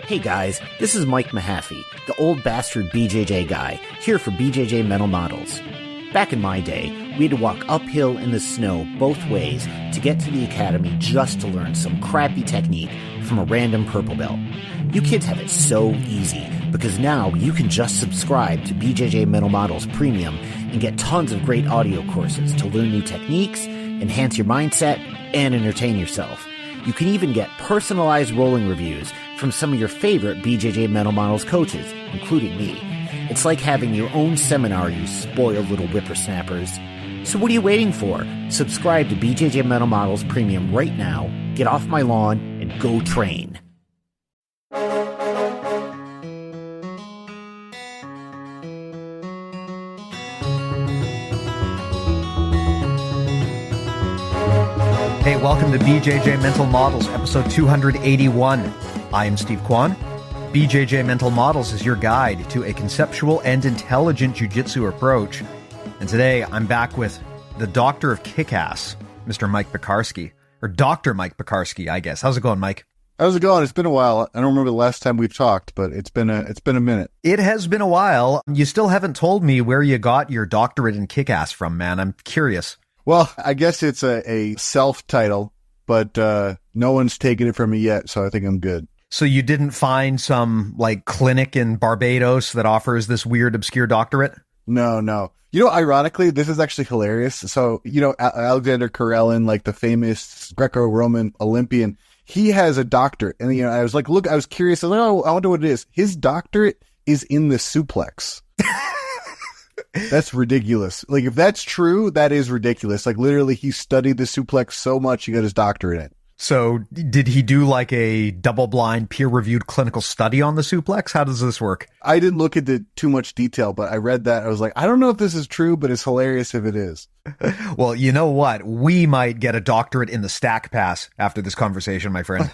Hey guys, this is Mike Mahaffey, the old bastard BJJ guy, here for BJJ Mental Models. Back in my day, we had to walk uphill in the snow both ways to get to the academy just to learn some crappy technique from a random purple belt. You kids have it so easy, because now you can just subscribe to BJJ Mental Models Premium and get tons of great audio courses to learn new techniques, enhance your mindset, and entertain yourself. You can even get personalized rolling reviews from some of your favorite BJJ Mental Models coaches, including me. It's like having your own seminar, you spoiled little whippersnappers. So what are you waiting for? Subscribe to BJJ Mental Models Premium right now, get off my lawn, and go train. Hey, welcome to BJJ Mental Models, episode 281. I am Steve Kwan. BJJ Mental Models is your guide to a conceptual and intelligent jiu-jitsu approach. And today, I'm back with the doctor of Kickass, Mr. Mike Piekarski. Or Dr. Mike Piekarski, I guess. How's it going, Mike? How's it going? It's been a while. I don't remember the last time we've talked, but it's been a minute. It has been a while. You still haven't told me where you got your doctorate in Kickass from, man. I'm curious. Well, I guess it's a self-title, but no one's taken it from me yet, so I think I'm good. So you didn't find some, clinic in Barbados that offers this weird, obscure doctorate? No. Ironically, this is actually hilarious. So, Alexander Karelin, the famous Greco-Roman Olympian, he has a doctorate. And, I was like, look, I was curious. I was like, oh, I wonder what it is. His doctorate is in the suplex. That's ridiculous. If that's true, that is ridiculous. Literally, he studied the suplex so much, he got his doctorate in it. So did he do a double-blind, peer-reviewed clinical study on the suplex? How does this work? I didn't look into too much detail, but I read that. I was like, I don't know if this is true, but it's hilarious if it is. Well, you know what? We might get a doctorate in the stack pass after this conversation, my friend.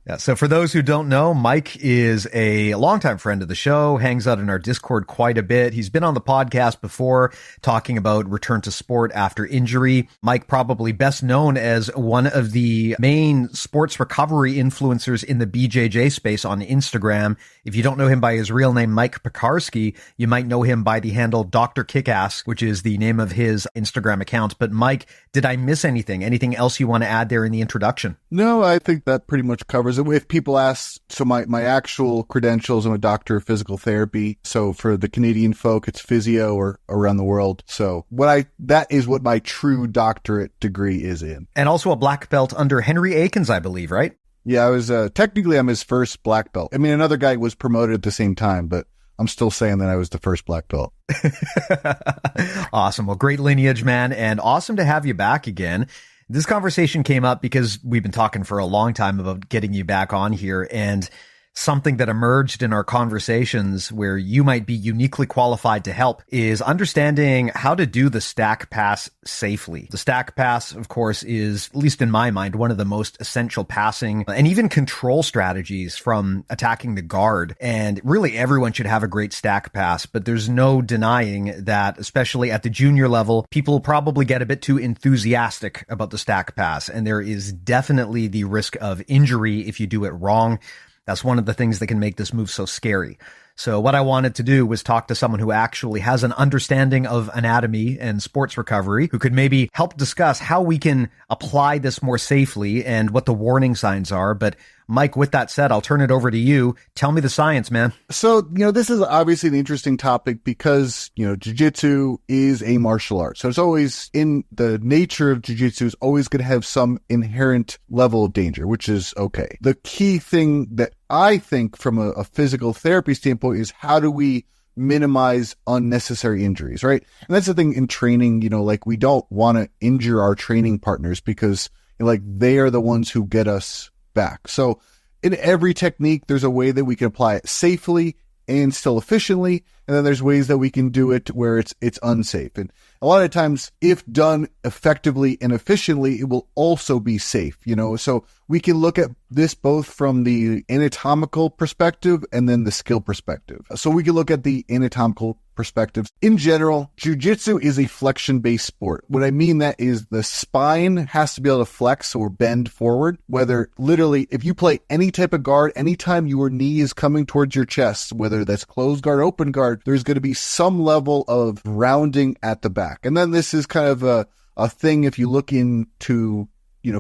Yeah. So for those who don't know, Mike is a longtime friend of the show, hangs out in our Discord quite a bit. He's been on the podcast before talking about return to sport after injury. Mike, probably best known as one of the main sports recovery influencers in the BJJ space on Instagram. If you don't know him by his real name, Mike Piekarski, you might know him by the handle Dr. Kickass, which is the name of his Instagram account. But Mike, did I miss anything? Anything else you want to add there in the introduction? No, I think that pretty much covers it. If people ask, so my actual credentials, I'm a doctor of physical therapy. So for the Canadian folk, it's physio or around the world. So that is what my true doctorate degree is in. And also a black belt under Henry Akins, I believe, right? Yeah, I was, technically I'm his first black belt. I mean, another guy was promoted at the same time, but I'm still saying that I was the first black belt. Awesome. Well, great lineage, man. And awesome to have you back again. This conversation came up because we've been talking for a long time about getting you back on here, and something that emerged in our conversations where you might be uniquely qualified to help is understanding how to do the stack pass safely. The stack pass, of course, is, at least in my mind, one of the most essential passing and even control strategies from attacking the guard. And really everyone should have a great stack pass, but there's no denying that, especially at the junior level, people probably get a bit too enthusiastic about the stack pass. And there is definitely the risk of injury if you do it wrong. That's one of the things that can make this move so scary. So what I wanted to do was talk to someone who actually has an understanding of anatomy and sports recovery, who could maybe help discuss how we can apply this more safely and what the warning signs are. But Mike, with that said, I'll turn it over to you. Tell me the science, man. So, this is obviously an interesting topic because, jiu-jitsu is a martial art. So it's always in the nature of jiu-jitsu is always going to have some inherent level of danger, which is okay. The key thing that I think from a physical therapy standpoint is how do we minimize unnecessary injuries, right? And that's the thing in training, we don't want to injure our training partners because they are the ones who get us back. So in every technique, there's a way that we can apply it safely and still efficiently. And then there's ways that we can do it where it's unsafe. And a lot of times, if done effectively and efficiently, it will also be safe, So we can look at this both from the anatomical perspective and then the skill perspective. So we can look at the anatomical perspectives. In general, jiu-jitsu is a flexion-based sport. What I mean that is the spine has to be able to flex or bend forward, whether literally if you play any type of guard, anytime your knee is coming towards your chest, whether that's closed guard, open guard, there's going to be some level of rounding at the back. And then this is kind of a thing if you look into,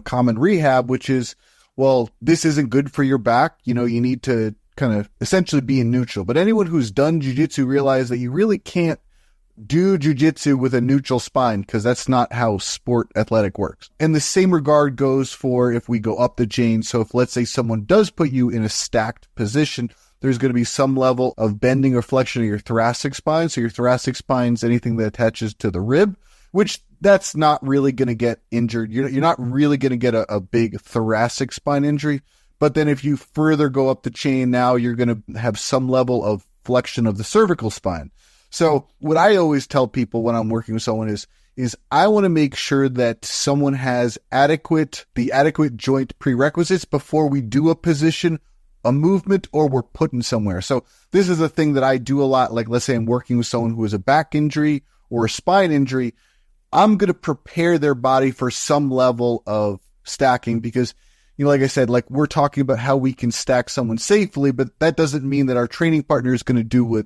common rehab, which is, well, this isn't good for your back. You need to kind of essentially be in neutral. But anyone who's done jiu-jitsu realize that you really can't do jiu-jitsu with a neutral spine because that's not how sport athletic works. And the same regard goes for if we go up the chain. So if let's say someone does put you in a stacked position, there's going to be some level of bending or flexion of your thoracic spine. So your thoracic spine is anything that attaches to the rib, which that's not really going to get injured. You're not really going to get a big thoracic spine injury. But then if you further go up the chain, now you're going to have some level of flexion of the cervical spine. So what I always tell people when I'm working with someone is I want to make sure that someone has the adequate joint prerequisites before we do a position, a movement, or we're putting somewhere. So this is a thing that I do a lot. Like let's say I'm working with someone who has a back injury or a spine injury. I'm going to prepare their body for some level of stacking because like I said, like we're talking about how we can stack someone safely, but that doesn't mean that our training partner is going to do what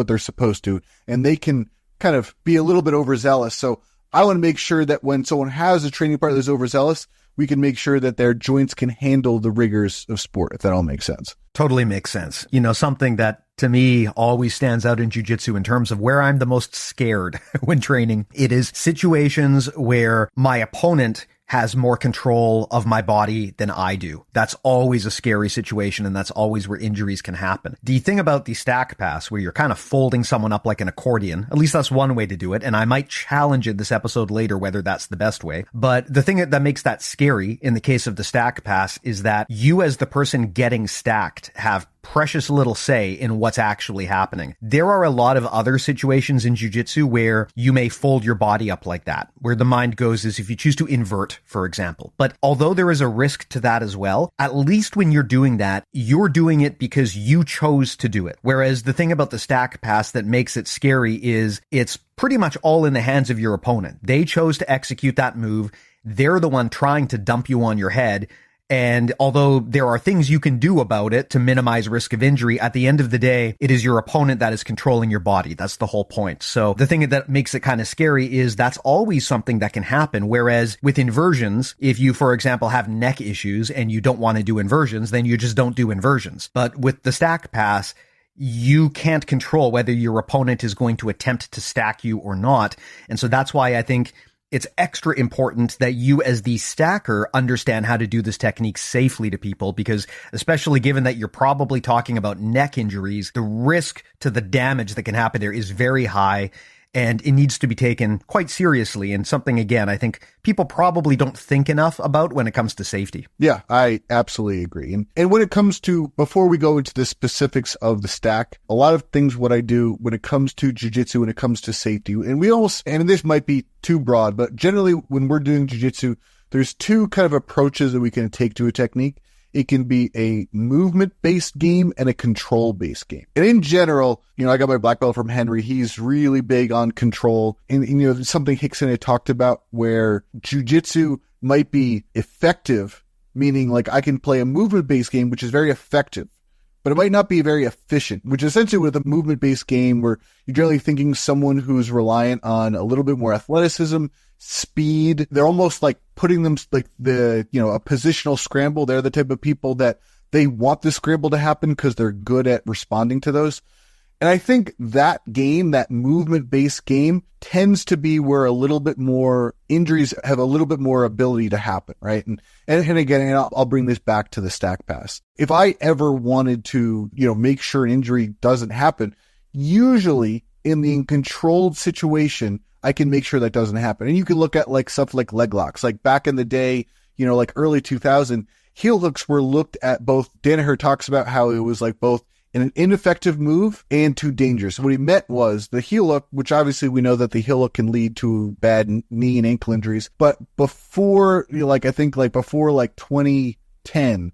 they're supposed to. And they can kind of be a little bit overzealous. So I want to make sure that when someone has a training partner that's overzealous, we can make sure that their joints can handle the rigors of sport, if that all makes sense. Totally makes sense. Something that to me always stands out in jiu-jitsu in terms of where I'm the most scared when training. It is situations where my opponent has more control of my body than I do. That's always a scary situation, and that's always where injuries can happen. The thing about the stack pass, where you're kind of folding someone up like an accordion, at least that's one way to do it, and I might challenge in this episode later whether that's the best way. But the thing that makes that scary in the case of the stack pass is that you as the person getting stacked have precious little say in what's actually happening. There are a lot of other situations in jiu-jitsu where you may fold your body up like that. Where the mind goes is if you choose to invert, for example. But although there is a risk to that as well, at least when you're doing that, you're doing it because you chose to do it. Whereas the thing about the stack pass that makes it scary is it's pretty much all in the hands of your opponent. They chose to execute that move. They're the one trying to dump you on your head. And although there are things you can do about it to minimize risk of injury, at the end of the day, it is your opponent that is controlling your body. That's the whole point. So the thing that makes it kind of scary is that's always something that can happen. Whereas with inversions, if you, for example, have neck issues and you don't want to do inversions, then you just don't do inversions. But with the stack pass, you can't control whether your opponent is going to attempt to stack you or not. And so that's why I think it's extra important that you as the stacker understand how to do this technique safely to people, because especially given that you're probably talking about neck injuries, the risk to the damage that can happen there is very high. And it needs to be taken quite seriously, and something, again, I think people probably don't think enough about when it comes to safety. Yeah, I absolutely agree. And when it comes to, before we go into the specifics of the stack, a lot of things what I do when it comes to jiu-jitsu, when it comes to safety, and this might be too broad, but generally when we're doing jiu-jitsu, there's two kind of approaches that we can take to a technique. It can be a movement-based game and a control-based game. And in general, I got my black belt from Henry. He's really big on control. And something Hickson had talked about where jiu-jitsu might be effective, meaning like I can play a movement-based game, which is very effective, but it might not be very efficient, which essentially with a movement-based game where you're generally thinking someone who's reliant on a little bit more athleticism, speed. They're almost like putting them like a positional scramble. They're the type of people that they want the scramble to happen because they're good at responding to those. And I think that game, that movement-based game, tends to be where a little bit more injuries have a little bit more ability to happen, right? And again, I'll bring this back to the stack pass. If I ever wanted to, make sure an injury doesn't happen, usually in the controlled situation, I can make sure that doesn't happen. And you can look at like stuff like leg locks, like back in the day, like early 2000, heel hooks were looked at both. Danaher talks about how it was like both in an ineffective move and too dangerous. What he meant was the heel hook, which obviously we know that the heel hook can lead to bad knee and ankle injuries. But before, I think before 2010,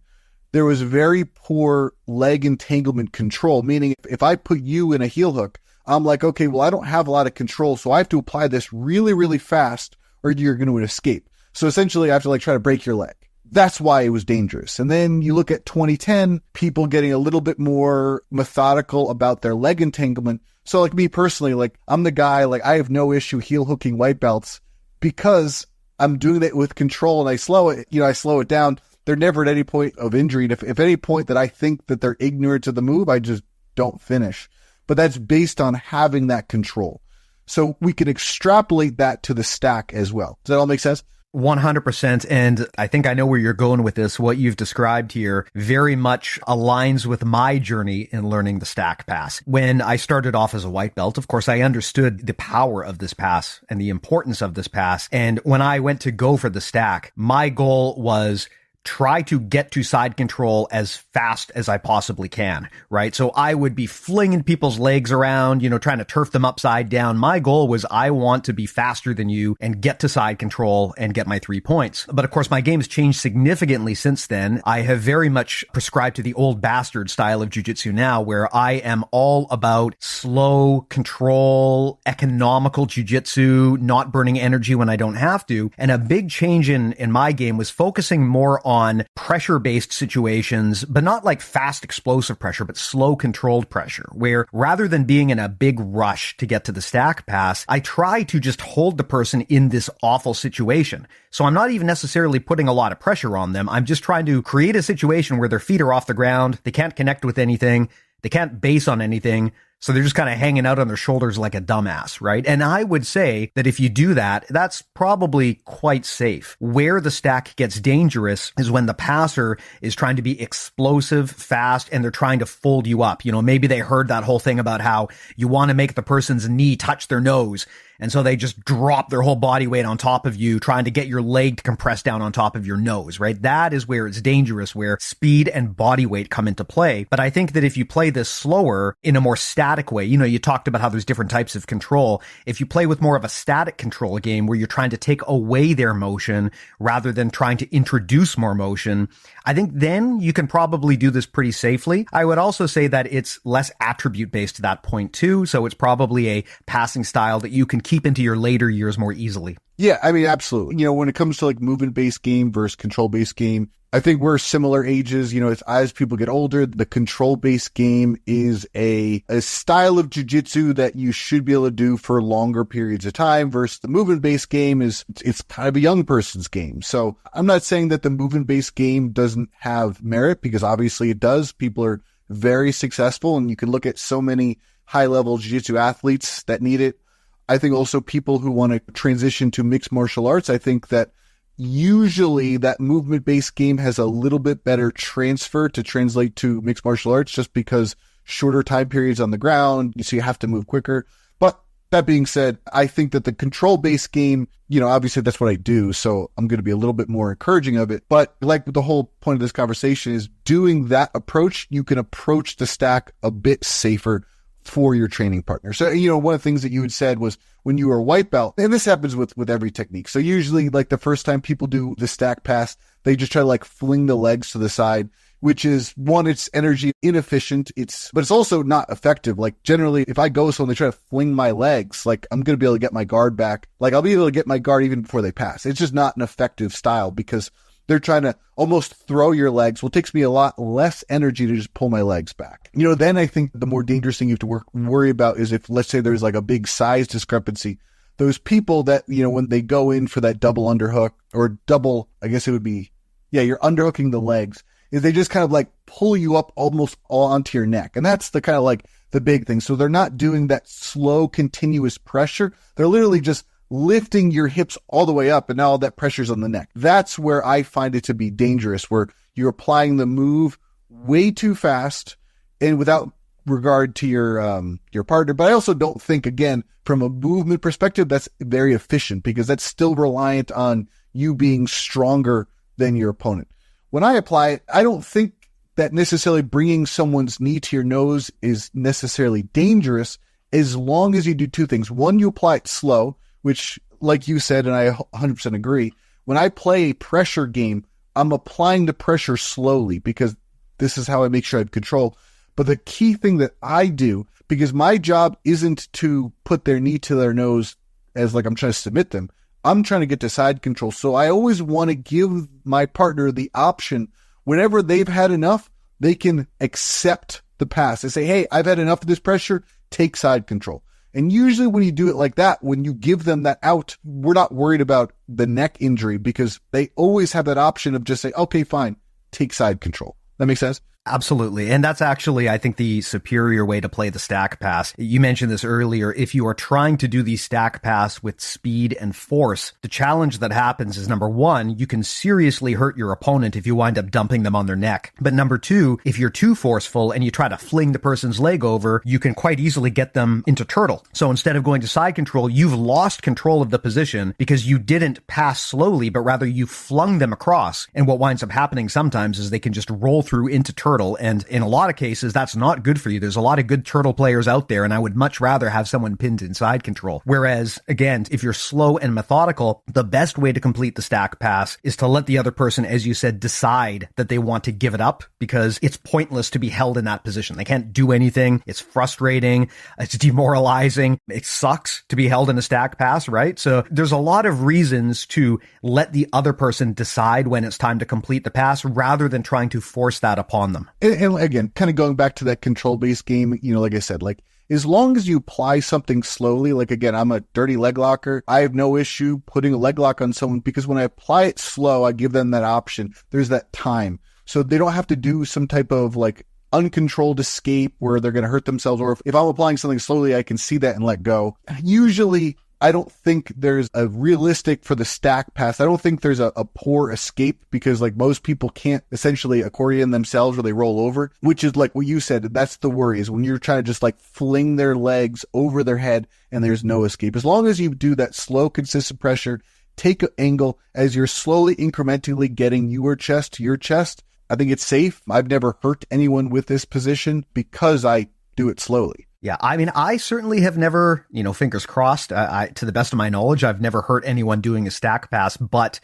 there was very poor leg entanglement control, meaning if I put you in a heel hook, I'm like, okay, well, I don't have a lot of control, so I have to apply this really, really fast or you're going to escape. So essentially, I have to try to break your leg. That's why it was dangerous. And then you look at 2010, people getting a little bit more methodical about their leg entanglement. So me personally, I'm the guy, I have no issue heel hooking white belts because I'm doing that with control and I slow it down. They're never at any point of injury. And if any point that I think that they're ignorant of the move, I just don't finish. But that's based on having that control. So we can extrapolate that to the stack as well. Does that all make sense? 100%. And I think I know where you're going with this. What you've described here very much aligns with my journey in learning the stack pass. When I started off as a white belt, of course, I understood the power of this pass and the importance of this pass. And when I went to go for the stack, my goal was try to get to side control as fast as I possibly can, right? So I would be flinging people's legs around, trying to turf them upside down. My goal was I want to be faster than you and get to side control and get my 3 points. But of course, my game's changed significantly since then. I have very much prescribed to the old bastard style of jiu-jitsu now, where I am all about slow control, economical jiu-jitsu, not burning energy when I don't have to. And a big change in my game was focusing more on pressure-based situations, but not fast explosive pressure, but slow controlled pressure, where rather than being in a big rush to get to the stack pass, I try to just hold the person in this awful situation. So I'm not even necessarily putting a lot of pressure on them. I'm just trying to create a situation where their feet are off the ground, they can't connect with anything, they can't base on anything. So they're just kind of hanging out on their shoulders like a dumbass, right? And I would say that if you do that, that's probably quite safe. Where the stack gets dangerous is when the passer is trying to be explosive, fast, and they're trying to fold you up. Maybe they heard that whole thing about how you want to make the person's knee touch their nose. And so they just drop their whole body weight on top of you, trying to get your leg to compress down on top of your nose, right? That is where it's dangerous, where speed and body weight come into play. But I think that if you play this slower in a more static way, you talked about how there's different types of control. If you play with more of a static control game where you're trying to take away their motion rather than trying to introduce more motion, I think then you can probably do this pretty safely. I would also say that it's less attribute based to that point too. So it's probably a passing style that you can keep into your later years more easily. Yeah, absolutely. When it comes to movement-based game versus control-based game, I think we're similar ages. As people get older, the control-based game is a style of jiu-jitsu that you should be able to do for longer periods of time versus the movement-based game it's kind of a young person's game. So I'm not saying that the movement-based game doesn't have merit, because obviously it does. People are very successful, and you can look at so many high-level jiu-jitsu athletes that need it. I think also people who want to transition to mixed martial arts, I think that usually that movement-based game has a little bit better transfer to translate to mixed martial arts, just because shorter time periods on the ground, so you have to move quicker. But that being said, I think that the control-based game, obviously that's what I do, so I'm going to be a little bit more encouraging of it. But the whole point of this conversation is doing that approach, you can approach the stack a bit safer for your training partner. So, one of the things that you had said was when you were a white belt, and this happens with every technique. So usually the first time people do the stack pass, they just try to fling the legs to the side, which is one, it's energy inefficient. But it's also not effective. Generally, if I go so and they try to fling my legs, I'm going to be able to get my guard back. I'll be able to get my guard even before they pass. It's just not an effective style because they're trying to almost throw your legs. Well, it takes me a lot less energy to just pull my legs back. Then I think the more dangerous thing you have to worry about is if, let's say there's a big size discrepancy. Those people that, when they go in for that double underhook or double, I guess it would be, you're underhooking the legs, is they just kind of pull you up almost all onto your neck. And that's the kind of the big thing. So they're not doing that slow, continuous pressure. They're literally just lifting your hips all the way up, and now all that pressure's on the neck. That's where I find it to be dangerous, where you're applying the move way too fast and without regard to your partner. But I also don't think, again, from a movement perspective, that's very efficient, because that's still reliant on you being stronger than your opponent. When I apply it, I don't think that necessarily bringing someone's knee to your nose is necessarily dangerous as long as you do two things. One, you apply it slow, which, like you said, and I 100% agree, when I play a pressure game, I'm applying the pressure slowly because this is how I make sure I have control. But the key thing that I do, because my job isn't to put their knee to their nose as like I'm trying to submit them, I'm trying to get to side control. So I always want to give my partner the option, whenever they've had enough, they can accept the pass. They say, hey, I've had enough of this pressure, take side control. And usually when you do it like that, when you give them that out, we're not worried about the neck injury because they always have that option of just say, okay, fine, take side control. That makes sense? Absolutely. And that's actually, I think, the superior way to play the stack pass. You mentioned this earlier. If you are trying to do the stack pass with speed and force, the challenge that happens is, number one, you can seriously hurt your opponent if you wind up dumping them on their neck. But number two, if you're too forceful and you try to fling the person's leg over, you can quite easily get them into turtle. So instead of going to side control, you've lost control of the position because you didn't pass slowly, but rather you flung them across. And what winds up happening sometimes is they can just roll through into turtle. And in a lot of cases, that's not good for you. There's a lot of good turtle players out there, and I would much rather have someone pinned in side control. Whereas, again, if you're slow and methodical, the best way to complete the stack pass is to let the other person, as you said, decide that they want to give it up, because it's pointless to be held in that position. They can't do anything. It's frustrating. It's demoralizing. It sucks to be held in a stack pass, right? So there's a lot of reasons to let the other person decide when it's time to complete the pass rather than trying to force that upon them. And again, kind of going back to that control-based game, like I said, like, as long as you apply something slowly, like, again, I'm a dirty leg locker. I have no issue putting a leg lock on someone because when I apply it slow, I give them that option. There's that time. So they don't have to do some type of like uncontrolled escape where they're going to hurt themselves. Or if I'm applying something slowly, I can see that and let go. Usually, I don't think there's a realistic for the stack pass. I don't think there's a poor escape because like most people can't essentially accordion themselves or they roll over, which is like what you said. That's the worry, is when you're trying to just like fling their legs over their head and there's no escape. As long as you do that slow, consistent pressure, take an angle as you're slowly incrementally getting your chest to your chest, I think it's safe. I've never hurt anyone with this position because I do it slowly. Yeah, I mean, I certainly have never, fingers crossed, to the best of my knowledge, I've never hurt anyone doing a stack pass, but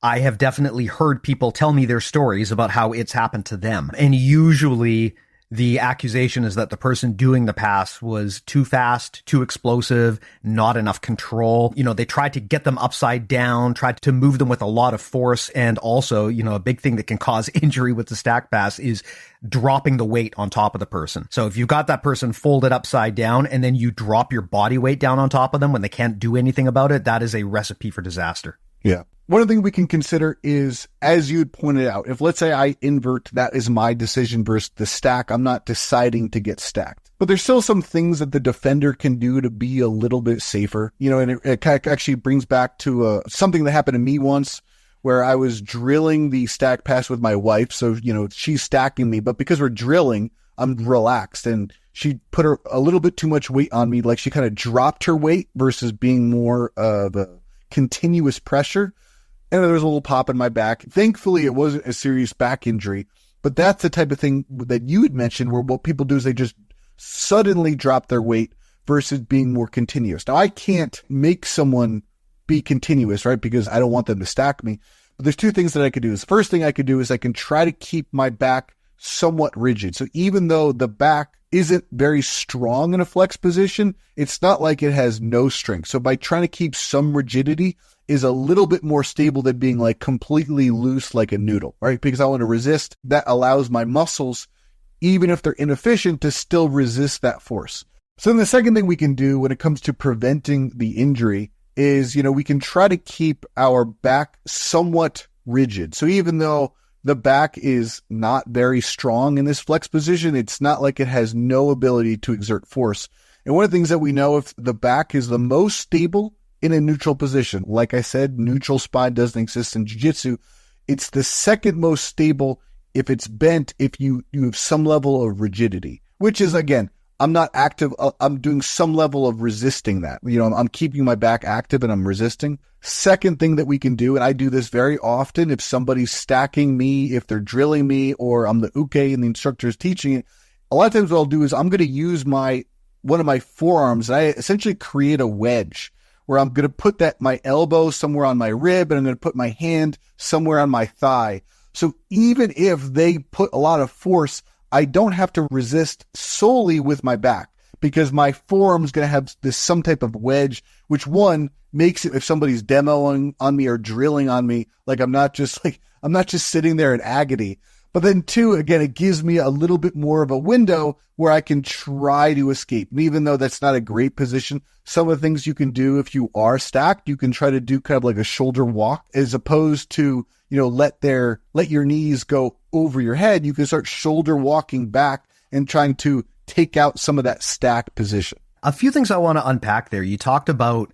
I have definitely heard people tell me their stories about how it's happened to them. And usually the accusation is that the person doing the pass was too fast, too explosive, not enough control. They tried to get them upside down, tried to move them with a lot of force. And also, a big thing that can cause injury with the stack pass is dropping the weight on top of the person. So if you've got that person folded upside down and then you drop your body weight down on top of them when they can't do anything about it, that is a recipe for disaster. Yeah. One other thing we can consider is, as you had pointed out, if let's say I invert, that is my decision versus the stack. I'm not deciding to get stacked. But there's still some things that the defender can do to be a little bit safer. And it actually brings back to something that happened to me once where I was drilling the stack pass with my wife. So, she's stacking me, but because we're drilling, I'm relaxed. And she put a little bit too much weight on me. Like she kind of dropped her weight versus being more of a continuous pressure. And there was a little pop in my back. Thankfully, it wasn't a serious back injury, but that's the type of thing that you had mentioned where what people do is they just suddenly drop their weight versus being more continuous. Now, I can't make someone be continuous, right? Because I don't want them to stack me. But there's two things that I could do. The first thing I could do is I can try to keep my back somewhat rigid. So even though the back isn't very strong in a flex position, it's not like it has no strength. So by trying to keep some rigidity is a little bit more stable than being like completely loose like a noodle, right? Because I want to resist. That allows my muscles, even if they're inefficient, to still resist that force. So then the second thing we can do when it comes to preventing the injury is, we can try to keep our back somewhat rigid. So even though the back is not very strong in this flex position, it's not like it has no ability to exert force. And one of the things that we know, if the back is the most stable in a neutral position, like I said, neutral spine doesn't exist in jiu-jitsu. It's the second most stable if it's bent, if you have some level of rigidity, which is, again, I'm not active. I'm doing some level of resisting that. I'm keeping my back active and I'm resisting. Second thing that we can do, and I do this very often, if somebody's stacking me, if they're drilling me, or I'm the uke and the instructor is teaching it, a lot of times what I'll do is I'm going to use one of my forearms, and I essentially create a wedge where I'm going to put my elbow somewhere on my rib, and I'm going to put my hand somewhere on my thigh. So even if they put a lot of force, I don't have to resist solely with my back, because my forearm is going to have some type of wedge, which one makes it, if somebody's demoing on me or drilling on me, I'm not just sitting there in agony. But then two, again, it gives me a little bit more of a window where I can try to escape. And even though that's not a great position, some of the things you can do if you are stacked, you can try to do kind of like a shoulder walk, as opposed to, let your knees go over your head. You can start shoulder walking back and trying to take out some of that stacked position. A few things I want to unpack there. You talked about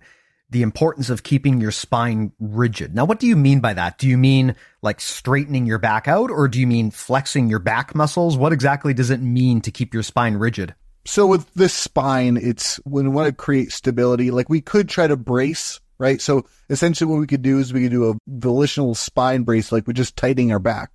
the importance of keeping your spine rigid. Now, what do you mean by that? Do you mean like straightening your back out, or do you mean flexing your back muscles? What exactly does it mean to keep your spine rigid? So with this spine, it's when we want to create stability, we could try to brace, right? So essentially what we could do is we could do a volitional spine brace, we're just tightening our back.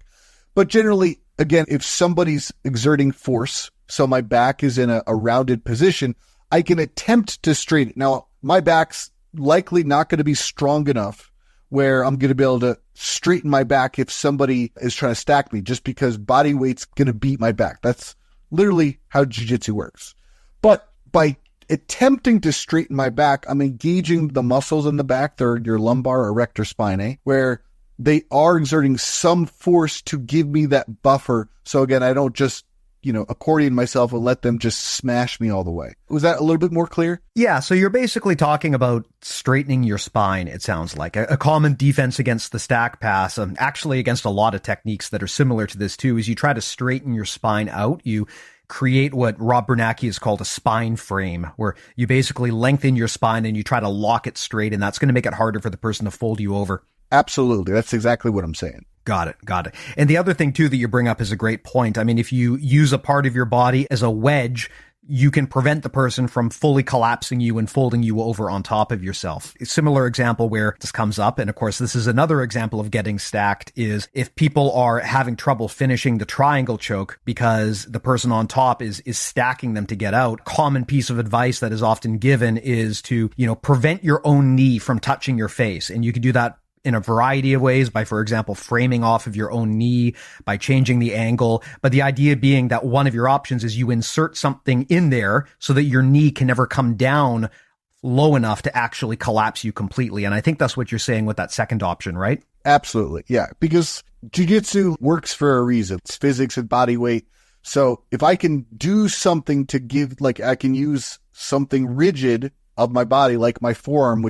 But generally, again, if somebody's exerting force, so my back is in a rounded position, I can attempt to straighten. Now, my back's likely not going to be strong enough where I'm going to be able to straighten my back if somebody is trying to stack me, just because body weight's going to beat my back. That's literally how jiu-jitsu works. But by attempting to straighten my back, I'm engaging the muscles in the back, they're your lumbar or erector spinae, where they are exerting some force to give me that buffer. So again, I don't just accordion myself and let them just smash me all the way. Was that a little bit more clear? Yeah, so you're basically talking about straightening your spine, it sounds like. A common defense against the stack pass, actually against a lot of techniques that are similar to this too, is you try to straighten your spine out. You create what Rob Bernanke has called a spine frame, where you basically lengthen your spine and you try to lock it straight, and that's going to make it harder for the person to fold you over. Absolutely. That's exactly what I'm saying. Got it. And the other thing too that you bring up is a great point. I mean, if you use a part of your body as a wedge, you can prevent the person from fully collapsing you and folding you over on top of yourself. A similar example where this comes up, and of course this is another example of getting stacked, is if people are having trouble finishing the triangle choke because the person on top is stacking them to get out. Common piece of advice that is often given is to, prevent your own knee from touching your face. And you can do that in a variety of ways by, for example, framing off of your own knee, by changing the angle. But the idea being that one of your options is you insert something in there so that your knee can never come down low enough to actually collapse you completely. And I think that's what you're saying with that second option, right? Absolutely. Yeah. Because jiu-jitsu works for a reason. It's physics and body weight. So if I can do something to give, I can use something rigid of my body, like my forearm,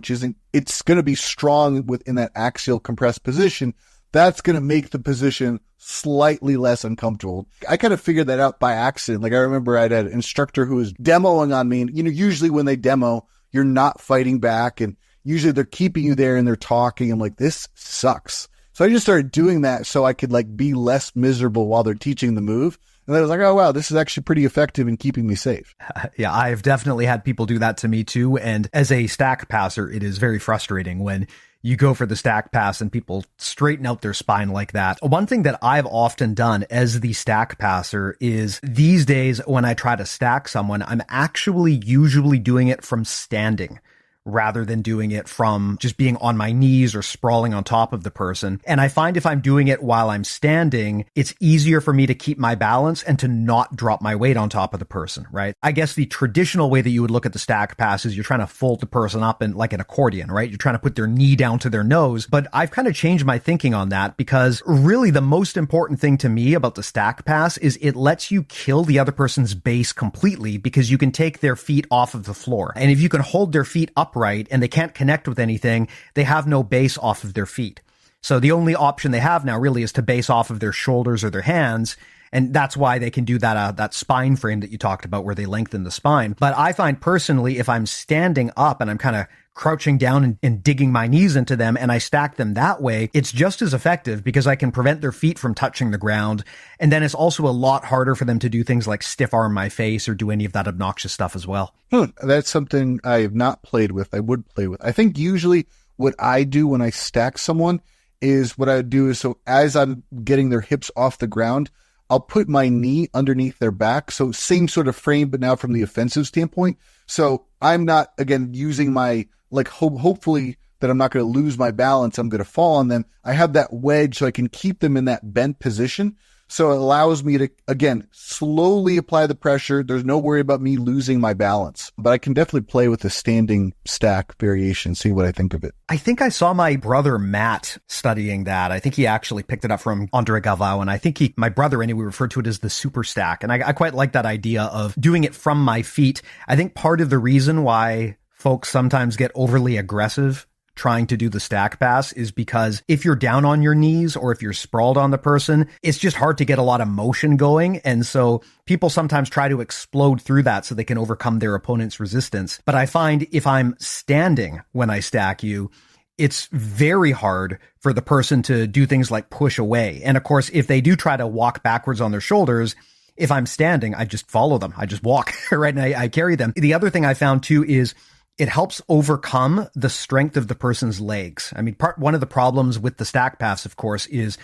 it's going to be strong within that axial compressed position. That's going to make the position slightly less uncomfortable. I kind of figured that out by accident. I remember I had an instructor who was demoing on me, and usually when they demo, you're not fighting back, and usually they're keeping you there and they're talking. I'm like, this sucks. So I just started doing that so I could be less miserable while they're teaching the move. And I was like, oh, wow, this is actually pretty effective in keeping me safe. Yeah, I've definitely had people do that to me too. And as a stack passer, it is very frustrating when you go for the stack pass and people straighten out their spine like that. One thing that I've often done as the stack passer is these days when I try to stack someone, I'm actually usually doing it from standing, rather than doing it from just being on my knees or sprawling on top of the person. And I find if I'm doing it while I'm standing, it's easier for me to keep my balance and to not drop my weight on top of the person, right? I guess the traditional way that you would look at the stack pass is you're trying to fold the person up in like an accordion, right? You're trying to put their knee down to their nose. But I've kind of changed my thinking on that, because really the most important thing to me about the stack pass is it lets you kill the other person's base completely, because you can take their feet off of the floor. And if you can hold their feet upright and they can't connect with anything, they have no base off of their feet. So the only option they have now really is to base off of their shoulders or their hands. And that's why they can do that spine frame that you talked about where they lengthen the spine. But I find personally, if I'm standing up and I'm kind of crouching down and digging my knees into them and I stack them that way, it's just as effective because I can prevent their feet from touching the ground. And then it's also a lot harder for them to do things like stiff arm my face or do any of that obnoxious stuff as well. That's something I have not played with. I would play with. I think usually what I do when I stack someone is what I would do is, so as I'm getting their hips off the ground, I'll put my knee underneath their back. So same sort of frame, but now from the offensive standpoint. So I'm not, again, using my, like, hopefully that I'm not going to lose my balance. I'm going to fall on them. I have that wedge so I can keep them in that bent position. So it allows me to, again, slowly apply the pressure. There's no worry about me losing my balance, but I can definitely play with the standing stack variation, see what I think of it. I think I saw my brother Matt studying that. I think he actually picked it up from Andre Galvao, and I think my brother anyway referred to it as the super stack. And I quite like that idea of doing it from my feet. I think part of the reason why folks sometimes get overly aggressive trying to do the stack pass is because if you're down on your knees or if you're sprawled on the person, it's just hard to get a lot of motion going. And so people sometimes try to explode through that so they can overcome their opponent's resistance. But I find if I'm standing when I stack you, it's very hard for the person to do things like push away. And of course, if they do try to walk backwards on their shoulders, if I'm standing, I just follow them. I just walk, right? And I carry them. The other thing I found too is it helps overcome the strength of the person's legs. I mean, one of the problems with the stack pass, of course, is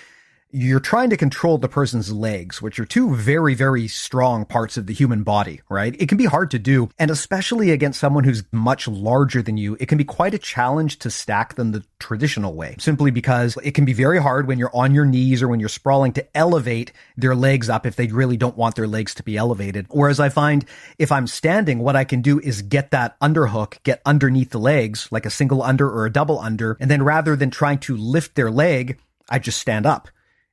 you're trying to control the person's legs, which are two very, very strong parts of the human body, right? It can be hard to do. And especially against someone who's much larger than you, it can be quite a challenge to stack them the traditional way, simply because it can be very hard when you're on your knees or when you're sprawling to elevate their legs up if they really don't want their legs to be elevated. Whereas I find if I'm standing, what I can do is get that underhook, get underneath the legs, like a single under or a double under. And then rather than trying to lift their leg, I just stand up.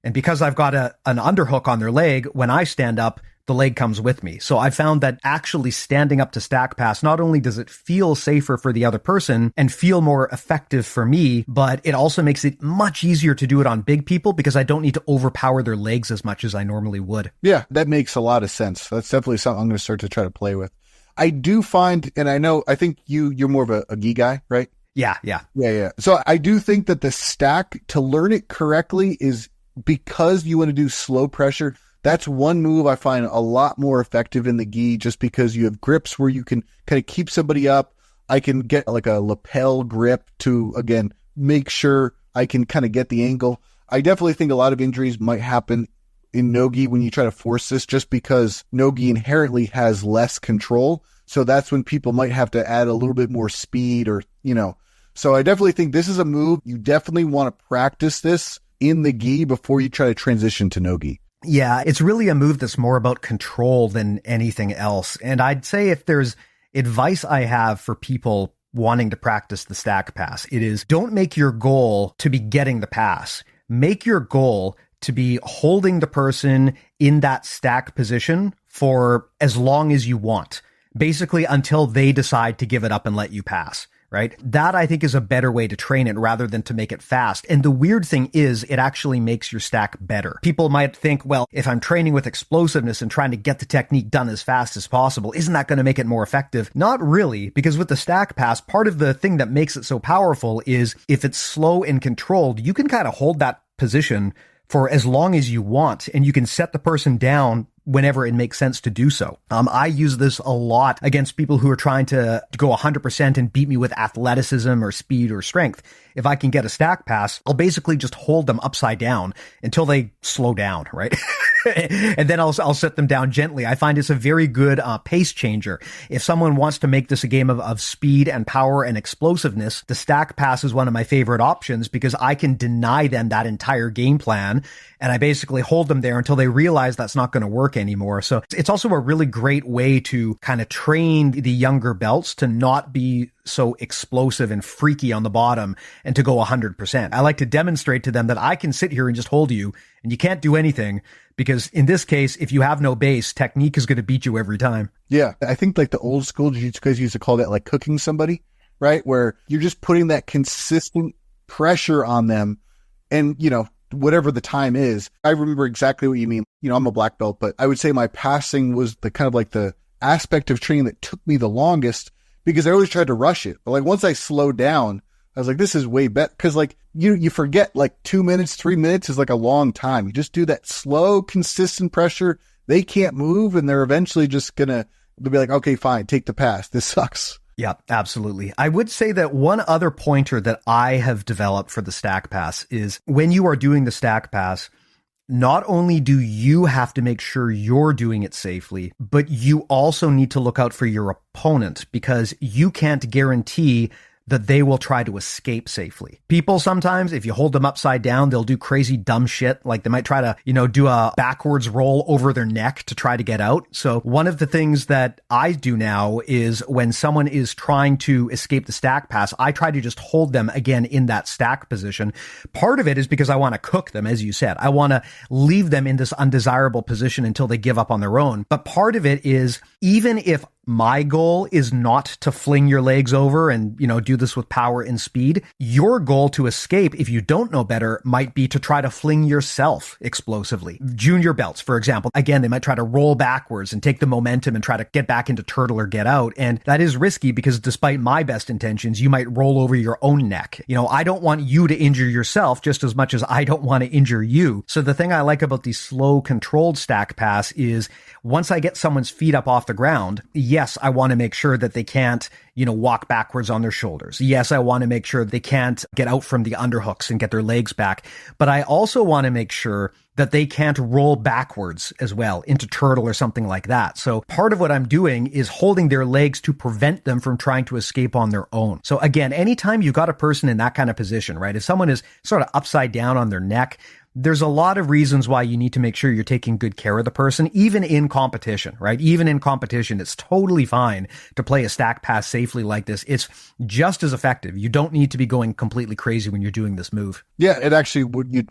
And because I've got an underhook on their leg, when I stand up, the leg comes with me. So I found that actually standing up to stack pass, not only does it feel safer for the other person and feel more effective for me, but it also makes it much easier to do it on big people because I don't need to overpower their legs as much as I normally would. Yeah, that makes a lot of sense. That's definitely something I'm going to start to try to play with. I do find, and I think you're more of a gi guy, right? Yeah. So I do think that the stack, to learn it correctly, is because you want to do slow pressure. That's one move I find a lot more effective in the gi, just because you have grips where you can kind of keep somebody up. I can get like a lapel grip to, again, make sure I can kind of get the angle. I definitely think a lot of injuries might happen in no-gi when you try to force this, just because no-gi inherently has less control. So that's when people might have to add a little bit more speed or, So I definitely think this is a move. You definitely want to practice this in the gi before you try to transition to no-gi. Yeah, it's really a move that's more about control than anything else. And I'd say if there's advice I have for people wanting to practice the stack pass, it is don't make your goal to be getting the pass. Make your goal to be holding the person in that stack position for as long as you want, basically until they decide to give it up and let you pass. Right? That I think is a better way to train it rather than to make it fast. And the weird thing is it actually makes your stack better. People might think, well, if I'm training with explosiveness and trying to get the technique done as fast as possible, isn't that going to make it more effective? Not really, because with the stack pass, part of the thing that makes it so powerful is if it's slow and controlled, you can kind of hold that position for as long as you want, and you can set the person down whenever it makes sense to do so. I use this a lot against people who are trying to go 100% and beat me with athleticism or speed or strength. If I can get a stack pass, I'll basically just hold them upside down until they slow down, right? And then I'll set them down gently. I find it's a very good pace changer. If someone wants to make this a game of speed and power and explosiveness, the stack pass is one of my favorite options because I can deny them that entire game plan. And I basically hold them there until they realize that's not going to work anymore. So it's also a really great way to kind of train the younger belts to not be so explosive and freaky on the bottom and to go 100%. I like to demonstrate to them that I can sit here and just hold you and you can't do anything, because in this case, if you have no base, technique is going to beat you every time. Yeah. I think like the old school jiu-jitsu guys used to call that like cooking somebody, right? Where you're just putting that consistent pressure on them. And, whatever the time is. I remember exactly what you mean. You know, I'm a black belt, but I would say my passing was the kind of like the aspect of training that took me the longest because I always tried to rush it. But like once I slowed down, I was like, this is way better. Cause like you forget like 2 minutes, 3 minutes is like a long time. You just do that slow, consistent pressure. They can't move and they're eventually just they'll be like, okay, fine, take the pass. This sucks. Yeah, absolutely. I would say that one other pointer that I have developed for the stack pass is when you are doing the stack pass, not only do you have to make sure you're doing it safely, but you also need to look out for your opponent because you can't guarantee that they will try to escape safely. People sometimes, if you hold them upside down, they'll do crazy dumb shit. Like they might try to, do a backwards roll over their neck to try to get out. So one of the things that I do now is when someone is trying to escape the stack pass, I try to just hold them again in that stack position. Part of it is because I want to cook them, as you said. I want to leave them in this undesirable position until they give up on their own. But part of it is even if my goal is not to fling your legs over and, do this with power and speed. Your goal to escape, if you don't know better, might be to try to fling yourself explosively. Junior belts, for example, again, they might try to roll backwards and take the momentum and try to get back into turtle or get out. And that is risky because despite my best intentions, you might roll over your own neck. I don't want you to injure yourself just as much as I don't want to injure you. So the thing I like about the slow controlled stack pass is once I get someone's feet up off the ground, yes, I want to make sure that they can't, walk backwards on their shoulders. Yes, I want to make sure they can't get out from the underhooks and get their legs back. But I also want to make sure that they can't roll backwards as well into turtle or something like that. So part of what I'm doing is holding their legs to prevent them from trying to escape on their own. So again, anytime you've got a person in that kind of position, right? If someone is sort of upside down on their neck, there's a lot of reasons why you need to make sure you're taking good care of the person, even in competition, right? Even in competition, it's totally fine to play a stack pass safely like this. It's just as effective. You don't need to be going completely crazy when you're doing this move. Yeah, it actually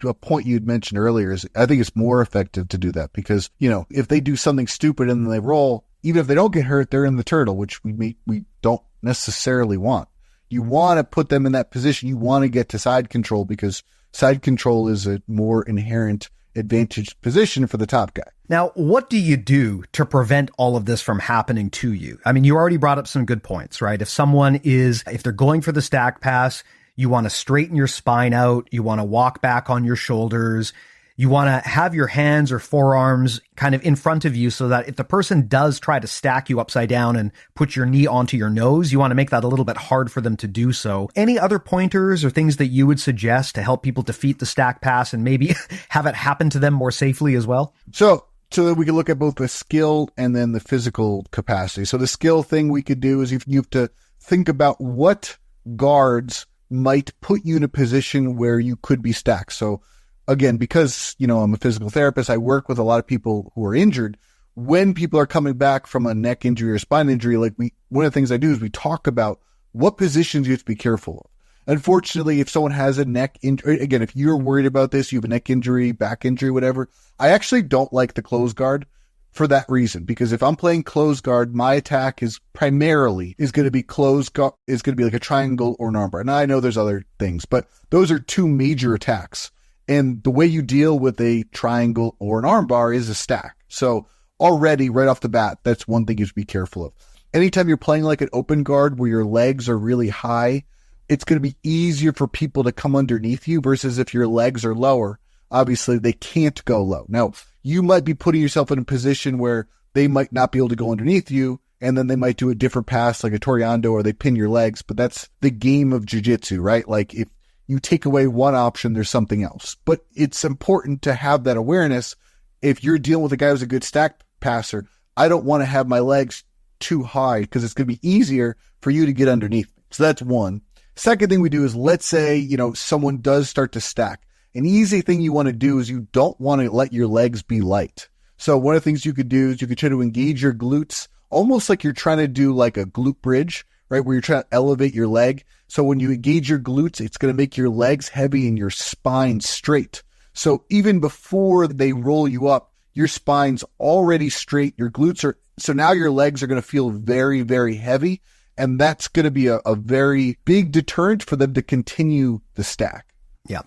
a point you'd mentioned earlier is I think it's more effective to do that because, if they do something stupid and then they roll, even if they don't get hurt, they're in the turtle, which we don't necessarily want. You want to put them in that position. You want to get to side control because side control is a more inherent advantaged position for the top guy. Now, what do you do to prevent all of this from happening to you? I mean, you already brought up some good points, right? If they're going for the stack pass, you want to straighten your spine out. You want to walk back on your shoulders. You want to have your hands or forearms kind of in front of you so that if the person does try to stack you upside down and put your knee onto your nose, you want to make that a little bit hard for them to do so. Any other pointers or things that you would suggest to help people defeat the stack pass and maybe have it happen to them more safely as well? So that we can look at both the skill and then the physical capacity. So the skill thing we could do is you have to think about what guards might put you in a position where you could be stacked. So again, because, I'm a physical therapist, I work with a lot of people who are injured. When people are coming back from a neck injury or spine injury, one of the things I do is we talk about what positions you have to be careful of. Unfortunately, if someone has a neck injury, again, if you're worried about this, you have a neck injury, back injury, whatever, I actually don't like the close guard for that reason. Because if I'm playing close guard, my attack is going to be is going to be like a triangle or an armbar. Now I know there's other things, but those are two major attacks. And the way you deal with a triangle or an armbar is a stack. So already right off the bat, that's one thing you should be careful of. Anytime you're playing like an open guard where your legs are really high, it's going to be easier for people to come underneath you versus if your legs are lower, obviously they can't go low. Now, you might be putting yourself in a position where they might not be able to go underneath you, and then they might do a different pass like a Toriando or they pin your legs, but that's the game of jiu-jitsu, right? Like if you take away one option, there's something else. But it's important to have that awareness. If you're dealing with a guy who's a good stack passer, I don't want to have my legs too high because it's going to be easier for you to get underneath me. So that's one. Second thing we do is let's say, someone does start to stack. An easy thing you want to do is you don't want to let your legs be light. So one of the things you could do is you could try to engage your glutes almost like you're trying to do like a glute bridge, right? Where you're trying to elevate your leg. So when you engage your glutes, it's going to make your legs heavy and your spine straight. So even before they roll you up, your spine's already straight. Your glutes are, so now your legs are going to feel very, very heavy. And that's going to be a very big deterrent for them to continue the stack. Yeah.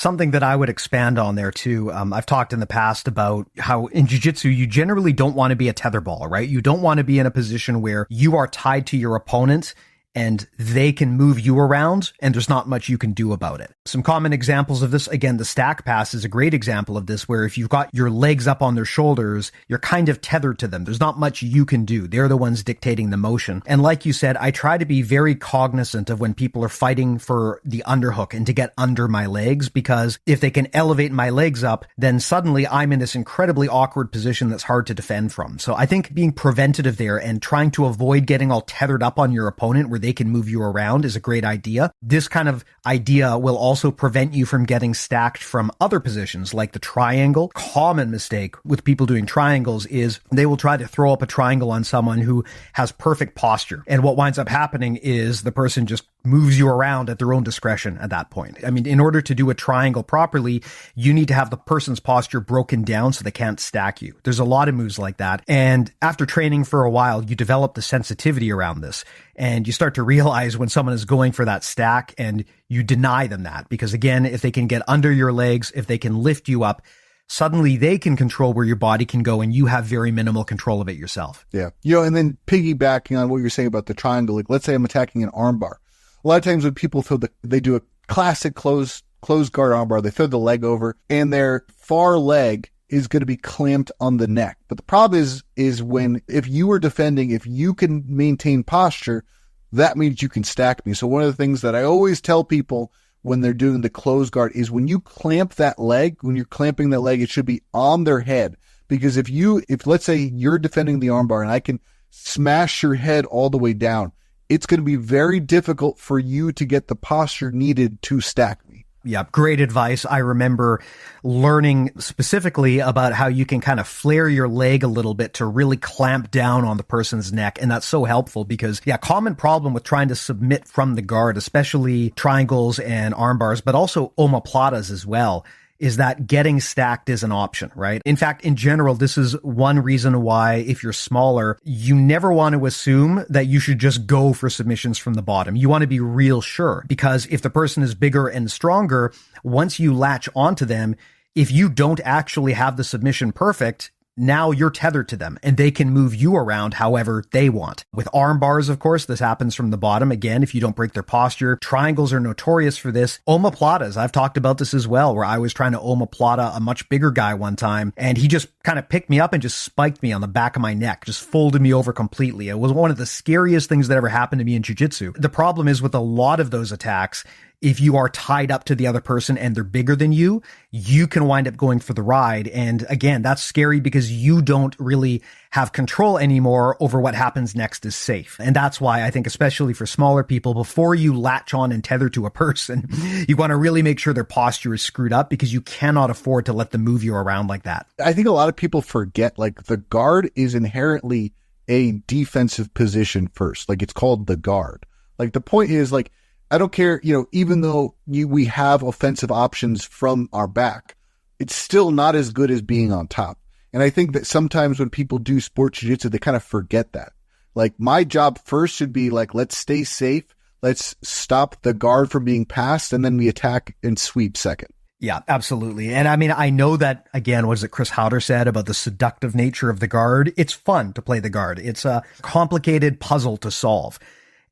Something that I would expand on there too. I've talked in the past about how in jiu-jitsu, you generally don't want to be a tetherball, right? You don't want to be in a position where you are tied to your opponent and they can move you around and there's not much you can do about it. Some common examples of this, again, the stack pass is a great example of this, where if you've got your legs up on their shoulders, you're kind of tethered to them. There's not much you can do. They're the ones dictating the motion. And like you said, I try to be very cognizant of when people are fighting for the underhook and to get under my legs, because if they can elevate my legs up, then suddenly I'm in this incredibly awkward position that's hard to defend from. So I think being preventative there and trying to avoid getting all tethered up on your opponent where they can move you around is a great idea. This kind of idea will also prevent you from getting stacked from other positions like the triangle. Common mistake with people doing triangles is they will try to throw up a triangle on someone who has perfect posture. And what winds up happening is the person just moves you around at their own discretion at that point. I mean, in order to do a triangle properly, you need to have the person's posture broken down so they can't stack you. There's a lot of moves like that. And after training for a while, you develop the sensitivity around this. And you start to realize when someone is going for that stack and you deny them that. Because again, if they can get under your legs, if they can lift you up, suddenly they can control where your body can go and you have very minimal control of it yourself. Yeah. And then piggybacking on what you're saying about the triangle, like let's say I'm attacking an armbar. A lot of times when people they do a classic closed guard armbar, they throw the leg over and their far leg is going to be clamped on the neck. But the problem is when, if you are defending, if you can maintain posture, that means you can stack me. So one of the things that I always tell people when they're doing the closed guard is when you clamp that leg, when you're clamping that leg, it should be on their head. Because if let's say you're defending the armbar and I can smash your head all the way down, it's going to be very difficult for you to get the posture needed to stack me. Yeah, great advice. I remember learning specifically about how you can kind of flare your leg a little bit to really clamp down on the person's neck. And that's so helpful because, common problem with trying to submit from the guard, especially triangles and arm bars, but also omoplatas as well, is that getting stacked is an option, right? In fact, in general, this is one reason why if you're smaller, you never want to assume that you should just go for submissions from the bottom. You want to be real sure, because if the person is bigger and stronger, once you latch onto them, if you don't actually have the submission perfect, now you're tethered to them and they can move you around however they want. With arm bars, of course, this happens from the bottom. Again, if you don't break their posture, triangles are notorious for this. Omoplatas, I've talked about this as well, where I was trying to omoplata a much bigger guy one time and he just kind of picked me up and just spiked me on the back of my neck, just folded me over completely. It was one of the scariest things that ever happened to me in jiu-jitsu. The problem is with a lot of those attacks, if you are tied up to the other person and they're bigger than you, you can wind up going for the ride. And again, that's scary because you don't really have control anymore over what happens next is safe. And that's why I think, especially for smaller people, before you latch on and tether to a person, you want to really make sure their posture is screwed up because you cannot afford to let them move you around like that. I think a lot of people forget, like, the guard is inherently a defensive position first. Like, it's called the guard. Like, the point is, like, I don't care, even though we have offensive options from our back, it's still not as good as being on top. And I think that sometimes when people do sport jiu-jitsu, they kind of forget that. Like, my job first should be like, let's stay safe. Let's stop the guard from being passed. And then we attack and sweep second. Yeah, absolutely. And I mean, I know that, again, what is it Chris Hauter said about the seductive nature of the guard? It's fun to play the guard. It's a complicated puzzle to solve.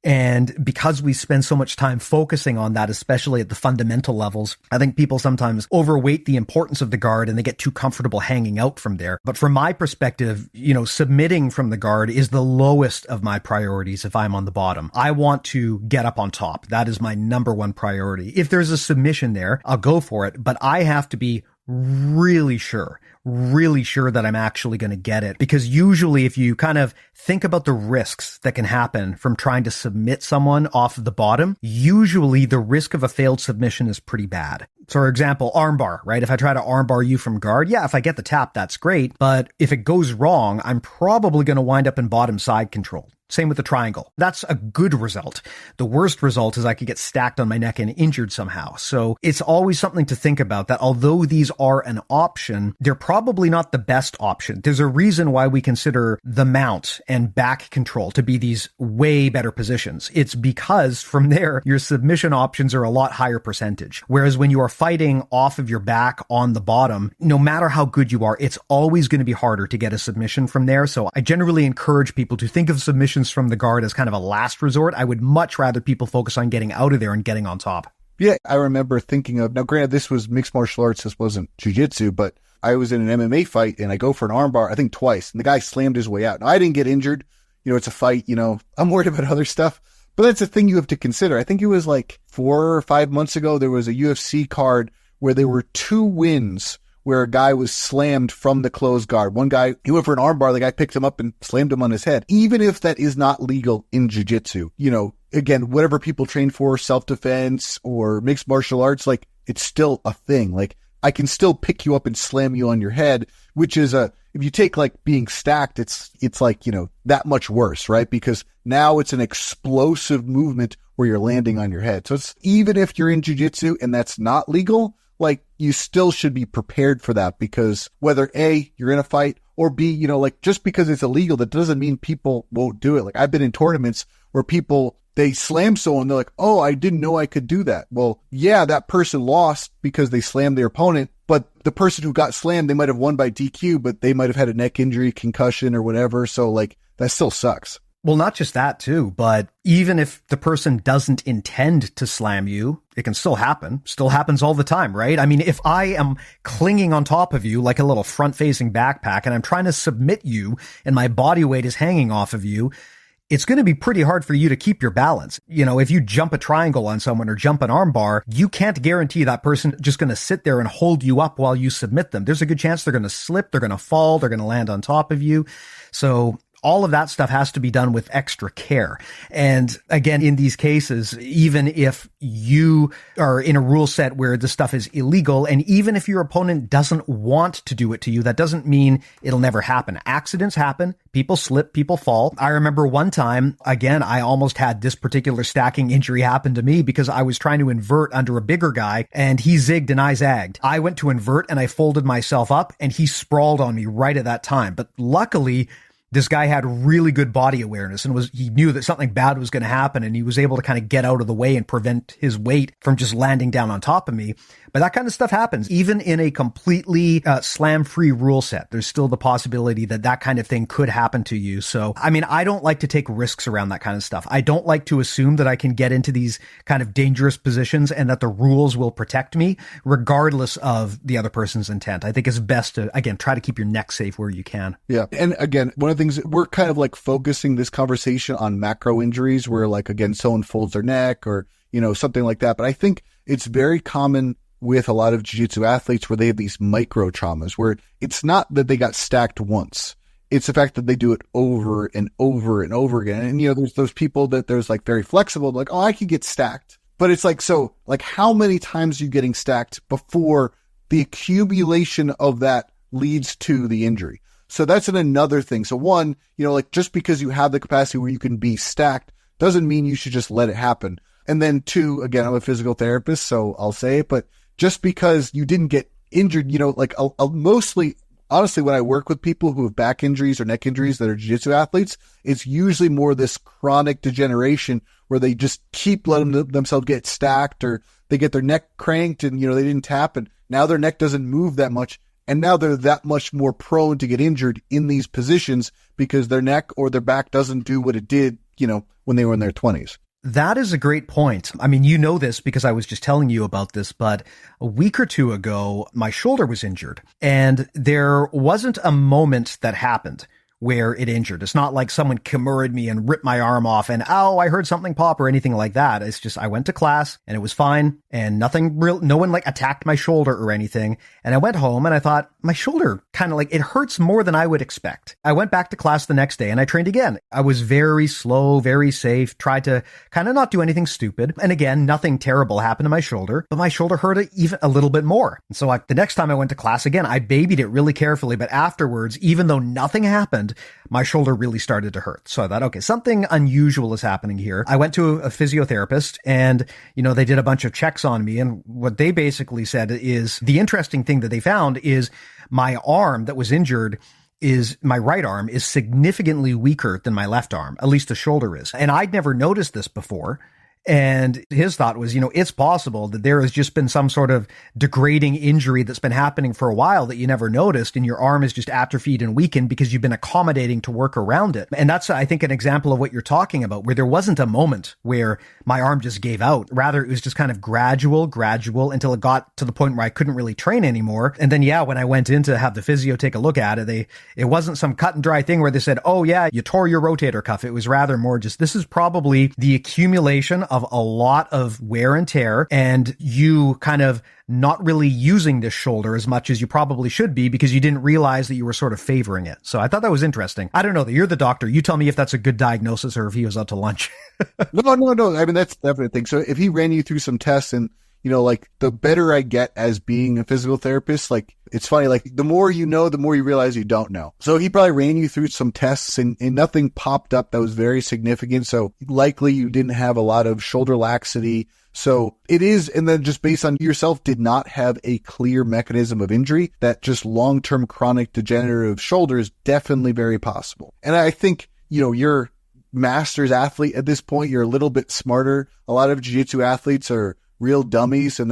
And because we spend so much time focusing on that, especially at the fundamental levels, I think people sometimes overweight the importance of the guard and they get too comfortable hanging out from there. But from my perspective, submitting from the guard is the lowest of my priorities if I'm on the bottom. I want to get up on top. That is my number one priority. If there's a submission there, I'll go for it, but I have to be really sure that I'm actually going to get it. Because usually if you kind of think about the risks that can happen from trying to submit someone off of the bottom, usually the risk of a failed submission is pretty bad. So for example, armbar, right? If I try to armbar you from guard, if I get the tap, that's great. But if it goes wrong, I'm probably going to wind up in bottom side control. Same with the triangle. That's a good result. The worst result is I could get stacked on my neck and injured somehow. So it's always something to think about, that although these are an option, they're probably not the best option. There's a reason why we consider the mount and back control to be these way better positions. It's because from there, your submission options are a lot higher percentage. Whereas when you are fighting off of your back on the bottom, no matter how good you are, it's always going to be harder to get a submission from there. So I generally encourage people to think of submissions from the guard as kind of a last resort. I would much rather people focus on getting out of there and getting on top. Yeah, I remember thinking of, now granted, this was mixed martial arts, this wasn't jiu-jitsu, but I was in an MMA fight and I go for an armbar, I think twice, and the guy slammed his way out. Now, I didn't get injured. It's a fight, I'm worried about other stuff, but that's a thing you have to consider. I think it was like 4 or 5 months ago, there was a UFC card where there were 2 wins where a guy was slammed from the closed guard. One guy, he went for an armbar, the guy picked him up and slammed him on his head. Even if that is not legal in jiu-jitsu, again, whatever people train for, self-defense or mixed martial arts, like, it's still a thing. Like, I can still pick you up and slam you on your head, which is if you take like being stacked, it's like, that much worse, right? Because now it's an explosive movement where you're landing on your head. So it's, even if you're in jiu-jitsu and that's not legal, like, you still should be prepared for that, because whether A, you're in a fight, or B, just because it's illegal, that doesn't mean people won't do it. Like, I've been in tournaments where they slam someone, they're like, oh, I didn't know I could do that. Well, yeah, that person lost because they slammed their opponent, but the person who got slammed, they might have won by DQ, but they might have had a neck injury, concussion, or whatever. So like, that still sucks. Well, not just that too, but even if the person doesn't intend to slam you, it can still happen. Still happens all the time, right? I mean, if I am clinging on top of you like a little front-facing backpack and I'm trying to submit you and my body weight is hanging off of you, it's going to be pretty hard for you to keep your balance. If you jump a triangle on someone or jump an armbar, you can't guarantee that person just going to sit there and hold you up while you submit them. There's a good chance they're going to slip, they're going to fall, they're going to land on top of you. So all of that stuff has to be done with extra care. And again, in these cases, even if you are in a rule set where the stuff is illegal, and even if your opponent doesn't want to do it to you, that doesn't mean it'll never happen. Accidents happen. People slip, people fall. I remember one time, again, I almost had this particular stacking injury happen to me because I was trying to invert under a bigger guy and he zigged and I zagged. I went to invert and I folded myself up and he sprawled on me right at that time. But luckily, this guy had really good body awareness and he knew that something bad was going to happen, and he was able to kind of get out of the way and prevent his weight from just landing down on top of me. But that kind of stuff happens. Even in a completely slam-free rule set, there's still the possibility that kind of thing could happen to you. So, I mean, I don't like to take risks around that kind of stuff. I don't like to assume that I can get into these kind of dangerous positions and that the rules will protect me regardless of the other person's intent. I think it's best to, again, try to keep your neck safe where you can. Yeah. And again, one of the things, we're kind of like focusing this conversation on macro injuries where, like, again, someone folds their neck or, something like that. But I think it's very common with a lot of jiu-jitsu athletes where they have these micro traumas where it's not that they got stacked once. It's the fact that they do it over and over and over again. And, there's those people that there's like very flexible, like, oh, I could get stacked. But it's like, so like, how many times are you getting stacked before the accumulation of that leads to the injury? So that's another thing. So one, like, just because you have the capacity where you can be stacked doesn't mean you should just let it happen. And then two, again, I'm a physical therapist, so I'll say it, but just because you didn't get injured, like I'll mostly, honestly, when I work with people who have back injuries or neck injuries that are jiu-jitsu athletes, it's usually more this chronic degeneration where they just keep letting themselves get stacked, or they get their neck cranked and, they didn't tap, and now their neck doesn't move that much. And now they're that much more prone to get injured in these positions because their neck or their back doesn't do what it did, when they were in their 20s. That is a great point. I mean, you know this because I was just telling you about this, but a week or two ago, my shoulder was injured and there wasn't a moment that happened where it injured. It's not like someone Kimura'd me and ripped my arm off and, oh, I heard something pop or anything like that. It's just, I went to class and it was fine and nothing real, no one like attacked my shoulder or anything. And I went home and I thought, my shoulder kind of like, it hurts more than I would expect. I went back to class the next day and I trained again. I was very slow, very safe, tried to kind of not do anything stupid. And again, nothing terrible happened to my shoulder, but my shoulder hurt even a little bit more. And so the next time I went to class again, I babied it really carefully. But afterwards, even though nothing happened, and my shoulder really started to hurt. So I thought, okay, something unusual is happening here. I went to a physiotherapist and, they did a bunch of checks on me. And what they basically said is the interesting thing that they found is my arm that was injured my right arm is significantly weaker than my left arm, at least the shoulder is. And I'd never noticed this before. And his thought was, it's possible that there has just been some sort of degrading injury that's been happening for a while that you never noticed, and your arm is just atrophied and weakened because you've been accommodating to work around it. And that's, I think, an example of what you're talking about, where there wasn't a moment where my arm just gave out. Rather, it was just kind of gradual until it got to the point where I couldn't really train anymore. And then, when I went in to have the physio take a look at it, it wasn't some cut and dry thing where they said, oh yeah, you tore your rotator cuff. It was rather more just, this is probably the accumulation of a lot of wear and tear, and you kind of not really using this shoulder as much as you probably should be because you didn't realize that you were sort of favoring it. So I thought that was interesting. I don't know that you're the doctor. You tell me if that's a good diagnosis or if he was out to lunch. No. I mean, that's definitely a thing. So if he ran you through some tests and, the better I get as being a physical therapist, it's funny, the more you know, the more you realize you don't know. So he probably ran you through some tests and nothing popped up that was very significant. So likely you didn't have a lot of shoulder laxity. So it is, and then just based on yourself, did not have a clear mechanism of injury. That just long-term chronic degenerative shoulder is definitely very possible. And I think, you're master's athlete at this point. You're a little bit smarter. A lot of jiu-jitsu athletes are real dummies, and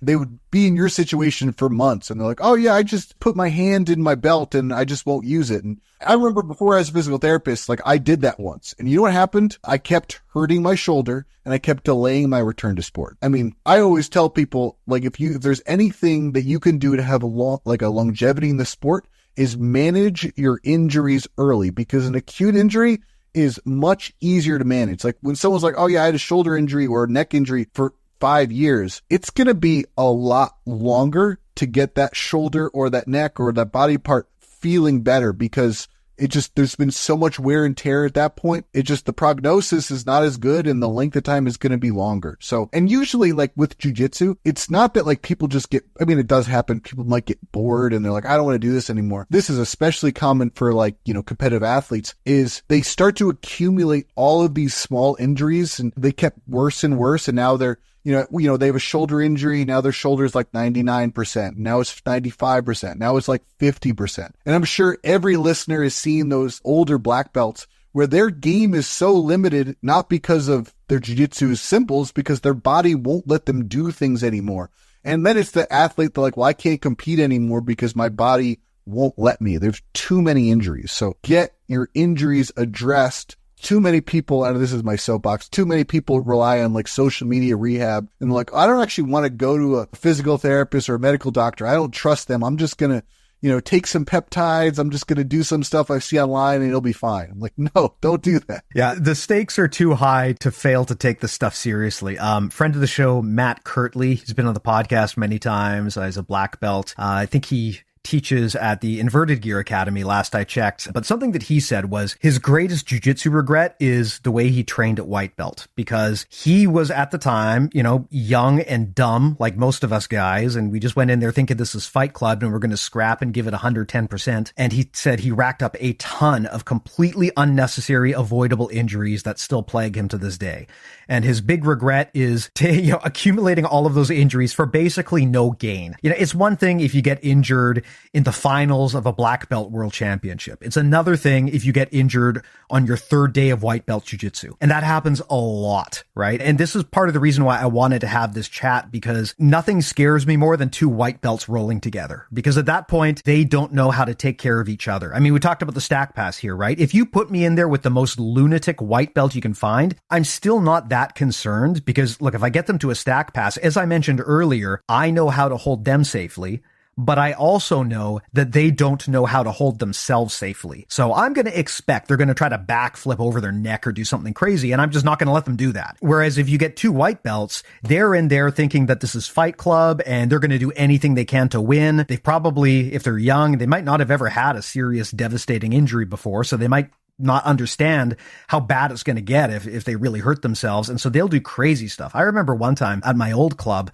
they would be in your situation for months, and they're like, oh yeah, I just put my hand in my belt and I just won't use it. And I remember before I was a physical therapist, I did that once, and you know what happened? I kept hurting my shoulder and I kept delaying my return to sport. I mean, I always tell people, if there's anything that you can do to have a longevity in the sport, is manage your injuries early, because an acute injury is much easier to manage. When someone's like, oh yeah, I had a shoulder injury or a neck injury for 5 years, it's going to be a lot longer to get that shoulder or that neck or that body part feeling better, because there's been so much wear and tear at that point. The prognosis is not as good and the length of time is going to be longer. So, and usually with jiu-jitsu, it's not that people just it does happen. People might get bored and they're like, I don't want to do this anymore. This is especially common for competitive athletes, is they start to accumulate all of these small injuries, and they kept worse and worse. And now they're, they have a shoulder injury. Now their shoulder is 99%. Now it's 95%. Now it's 50%. And I'm sure every listener has seen those older black belts where their game is so limited, not because of their jiu-jitsu simples, because their body won't let them do things anymore. And then it's the athlete, they're like, well, I can't compete anymore because my body won't let me. There's too many injuries. So get your injuries addressed. Too many people, and this is my soapbox, too many people rely on social media rehab, and I don't actually want to go to a physical therapist or a medical doctor. I don't trust them. I'm just going to, take some peptides. I'm just going to do some stuff I see online and it'll be fine. I'm like, no, don't do that. Yeah. The stakes are too high to fail to take this stuff seriously. Friend of the show, Matt Kirtley, he's been on the podcast many times. He's a black belt. I think he teaches at the Inverted Gear Academy last I checked. But something that he said was his greatest jiu-jitsu regret is the way he trained at white belt, because he was at the time, young and dumb like most of us guys. And we just went in there thinking this is Fight Club and we're going to scrap and give it 110%. And he said he racked up a ton of completely unnecessary, avoidable injuries that still plague him to this day. And his big regret is accumulating all of those injuries for basically no gain. It's one thing if you get injured in the finals of a black belt world championship. It's another thing if you get injured on your third day of white belt jiu-jitsu. And that happens a lot, right? And this is part of the reason why I wanted to have this chat, because nothing scares me more than two white belts rolling together. Because at that point, they don't know how to take care of each other. I mean, we talked about the stack pass here, right? If you put me in there with the most lunatic white belt you can find, I'm still not that concerned, because look, if I get them to a stack pass, as I mentioned earlier, I know how to hold them safely. But I also know that they don't know how to hold themselves safely. So I'm going to expect they're going to try to backflip over their neck or do something crazy, and I'm just not going to let them do that. Whereas if you get two white belts, they're in there thinking that this is Fight Club and they're going to do anything they can to win. They've probably, if they're young, they might not have ever had a serious, devastating injury before, so they might not understand how bad it's going to get if they really hurt themselves. And so they'll do crazy stuff. I remember one time at my old club,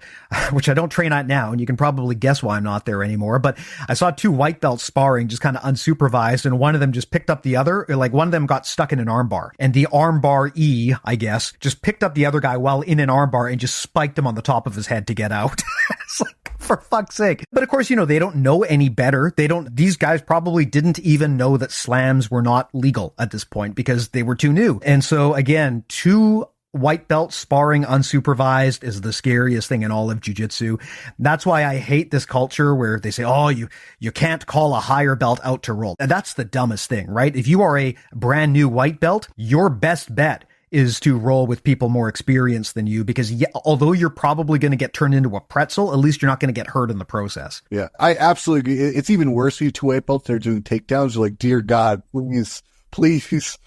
which I don't train at now, and you can probably guess why I'm not there anymore, but I saw two white belts sparring just kind of unsupervised, and one of them just picked up the other, like one of them got stuck in an armbar, and the armbar I guess, just picked up the other guy while in an armbar and just spiked him on the top of his head to get out. It's like, for fuck's sake. But of course, they don't know any better. These guys probably didn't even know that slams were not legal at this point because they were too new. And so again, two white belts sparring unsupervised is the scariest thing in all of jiu-jitsu. That's why I hate this culture where they say, oh, you can't call a higher belt out to roll. And that's the dumbest thing, right? If you are a brand new white belt, your best bet is to roll with people more experienced than you, because although you're probably going to get turned into a pretzel, at least you're not going to get hurt in the process. Yeah, I absolutely agree. It's even worse for you two white belts that are doing takedowns. You're like, dear God, please.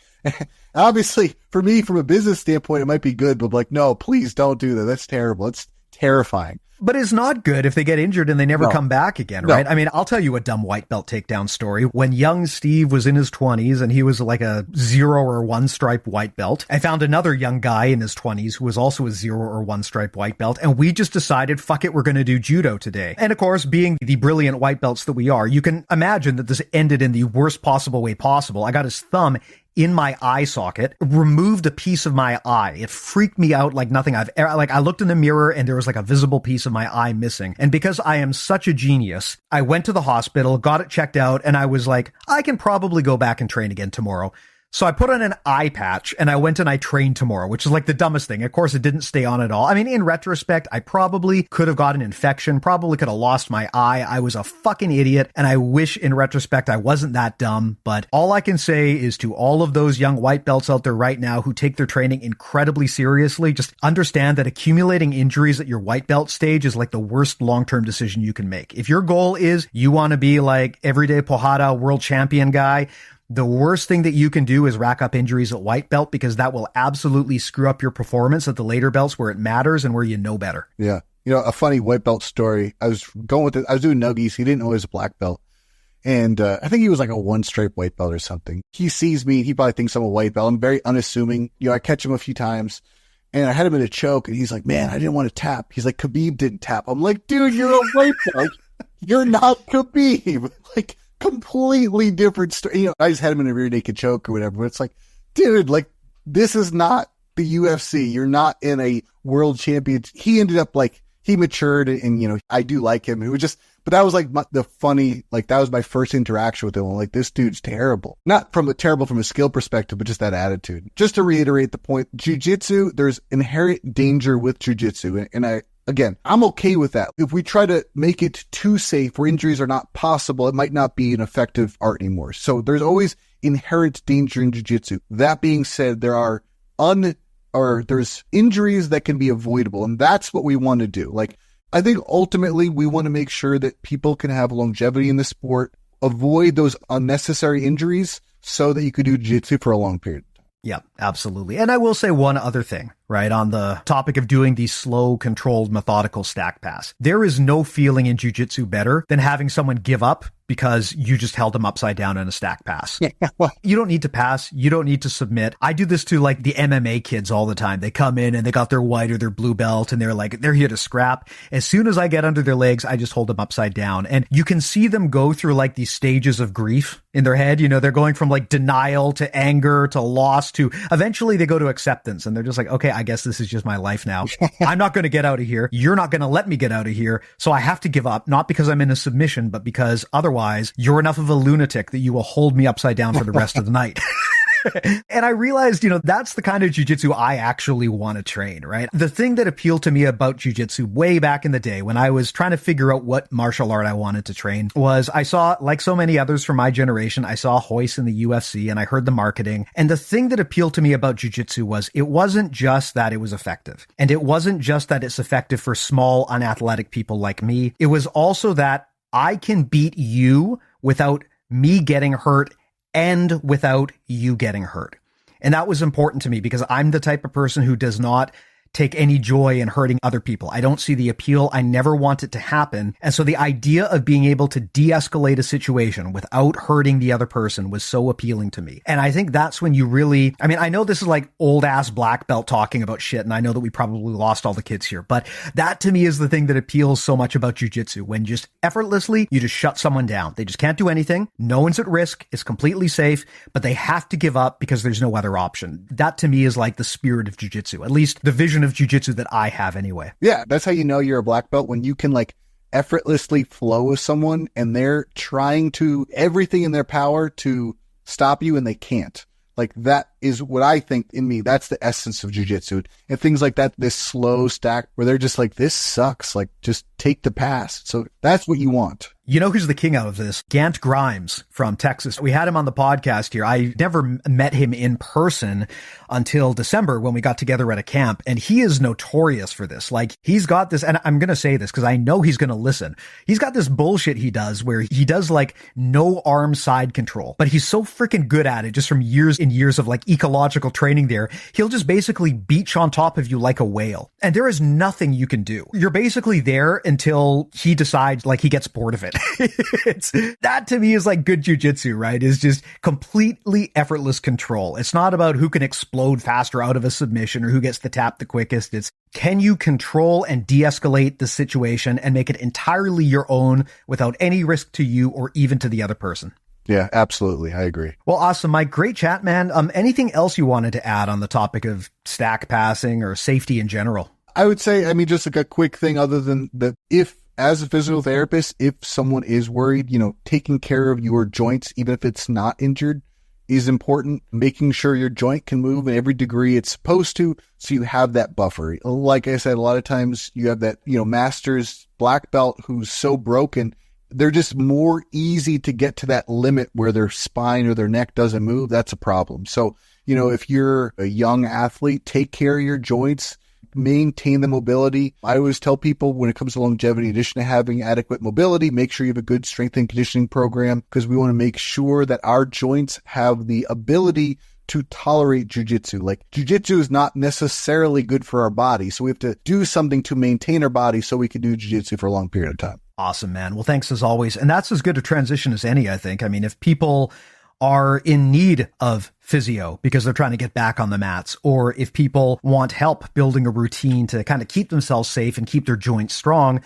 Obviously, for me, from a business standpoint, it might be good, but like, no, please don't do that. That's terrible. It's terrifying. But it's not good if they get injured and they never come back again, right? I mean, I'll tell you a dumb white belt takedown story. When young Steve was in his 20s and he was like a 0 or 1 stripe white belt, I found another young guy in his 20s who was also a 0 or 1 stripe white belt, and we just decided, fuck it, we're going to do judo today. And of course, being the brilliant white belts that we are, you can imagine that this ended in the worst possible way possible. I got his thumb in my eye socket, removed a piece of my eye. It freaked me out like nothing I've ever, I looked in the mirror and there was like a visible piece of my eye missing. And because I am such a genius, I went to the hospital, got it checked out, and I was like, I can probably go back and train again tomorrow. So I put on an eye patch and I went and I trained tomorrow, which is like the dumbest thing. Of course, it didn't stay on at all. I mean, in retrospect, I probably could have got an infection, probably could have lost my eye. I was a fucking idiot. And I wish in retrospect I wasn't that dumb. But all I can say is to all of those young white belts out there right now who take their training incredibly seriously, just understand that accumulating injuries at your white belt stage is like the worst long-term decision you can make. If your goal is you want to be like everyday Pohada world champion guy, the worst thing that you can do is rack up injuries at white belt, because that will absolutely screw up your performance at the later belts where it matters and where you know better. Yeah. A funny white belt story. I was doing nuggies. He didn't know he was a black belt. And I think he was like a 1 stripe white belt or something. He sees me. He probably thinks I'm a white belt. I'm very unassuming. I catch him a few times. And I had him in a choke. And he's like, man, I didn't want to tap. He's like, Khabib didn't tap. I'm like, dude, you're a white belt. You're not Khabib. Like, completely different story. I just had him in a rear naked choke or whatever, but it's like, dude, like, this is not the UFC. You're not in a world champion. He ended up like, he matured and, I do like him. It was just, but that was like that was my first interaction with him. I'm like, this dude's terrible. Not terrible from a skill perspective, but just that attitude. Just to reiterate the point, jiu-jitsu, there's inherent danger with jiu-jitsu. And again, I'm okay with that. If we try to make it too safe where injuries are not possible, it might not be an effective art anymore. So there's always inherent danger in jiu-jitsu. That being said, there's injuries that can be avoidable, and that's what we want to do. Like, I think ultimately we want to make sure that people can have longevity in the sport, avoid those unnecessary injuries so that you could do jiu-jitsu for a long period. Yeah, absolutely. And I will say one other thing, right, on the topic of doing the slow, controlled, methodical stack pass. There is no feeling in jiu-jitsu better than having someone give up because you just held them upside down in a stack pass. Yeah, well, you don't need to pass. You don't need to submit. I do this to like the MMA kids all the time. They come in and they got their white or their blue belt and they're here to scrap. As soon as I get under their legs, I just hold them upside down. And you can see them go through like these stages of grief in their head. They're going from like denial to anger to loss to eventually they go to acceptance. And they're just like, okay, I guess this is just my life now. I'm not going to get out of here. You're not going to let me get out of here. So I have to give up, not because I'm in a submission, but because otherwise you're enough of a lunatic that you will hold me upside down for the rest of the night. And I realized, that's the kind of jiu-jitsu I actually want to train, right? The thing that appealed to me about jiu-jitsu way back in the day when I was trying to figure out what martial art I wanted to train was I saw, like so many others from my generation, I saw Royce in the UFC and I heard the marketing. And the thing that appealed to me about jiu-jitsu was it wasn't just that it was effective. And it wasn't just that it's effective for small, unathletic people like me. It was also that I can beat you without me getting hurt and without you getting hurt. And that was important to me because I'm the type of person who does not take any joy in hurting other people. I don't see the appeal. I never want it to happen. And so the idea of being able to de-escalate a situation without hurting the other person was so appealing to me. And I think that's when you really, I mean, I know this is like old ass black belt talking about shit, and I know that we probably lost all the kids here, but that to me is the thing that appeals so much about jiu-jitsu, when just effortlessly, you just shut someone down. They just can't do anything. No one's at risk. It's completely safe, but they have to give up because there's no other option. That to me is like the spirit of jiu-jitsu, at least the vision of jiu-jitsu that I have anyway. Yeah, that's how you know you're a black belt, when you can like effortlessly flow with someone and they're trying to everything in their power to stop you and they can't. Like that is what I think in me. That's the essence of jiu-jitsu. And things like that, this slow stack where they're just like, this sucks. Like just take the pass. So that's what you want. You know who's the king out of this? Gant Grimes from Texas. We had him on the podcast here. I never met him in person until December when we got together at a camp, and he is notorious for this. Like, he's got this, and I'm going to say this because I know he's going to listen. He's got this bullshit he does where he does like no arm side control, but he's so freaking good at it just from years and years of like ecological training there. He'll just basically beach on top of you like a whale, and there is nothing you can do. You're basically there until he decides like he gets bored of it. That to me is like good jujitsu, right? Is just completely effortless control. It's not about who can explode faster out of a submission or who gets the tap the quickest. It's, can you control and de-escalate the situation and make it entirely your own without any risk to you or even to the other person? Yeah, absolutely. I agree. Well, awesome, Mike. Great chat, man. Anything else you wanted to add on the topic of stack passing or safety in general? I would say, I mean, just like a quick thing other than that, if as a physical therapist, if someone is worried, you know, taking care of your joints, even if it's not injured, is important. Making sure your joint can move in every degree it's supposed to, so you have that buffer. Like I said, a lot of times you have that, you know, master's black belt who's so broken, they're just more easy to get to that limit where their spine or their neck doesn't move. That's a problem. So, you know, if you're a young athlete, take care of your joints, maintain the mobility. I always tell people when it comes to longevity, in addition to having adequate mobility, make sure you have a good strength and conditioning program, because we want to make sure that our joints have the ability to tolerate jiu-jitsu. Like, jiu-jitsu is not necessarily good for our body, so we have to do something to maintain our body so we can do jiu-jitsu for a long period of time. Awesome, man. Well, thanks as always. And that's as good a transition as any, I think. I mean, if people are in need of physio because they're trying to get back on the mats, or if people want help building a routine to kind of keep themselves safe and keep their joints strong,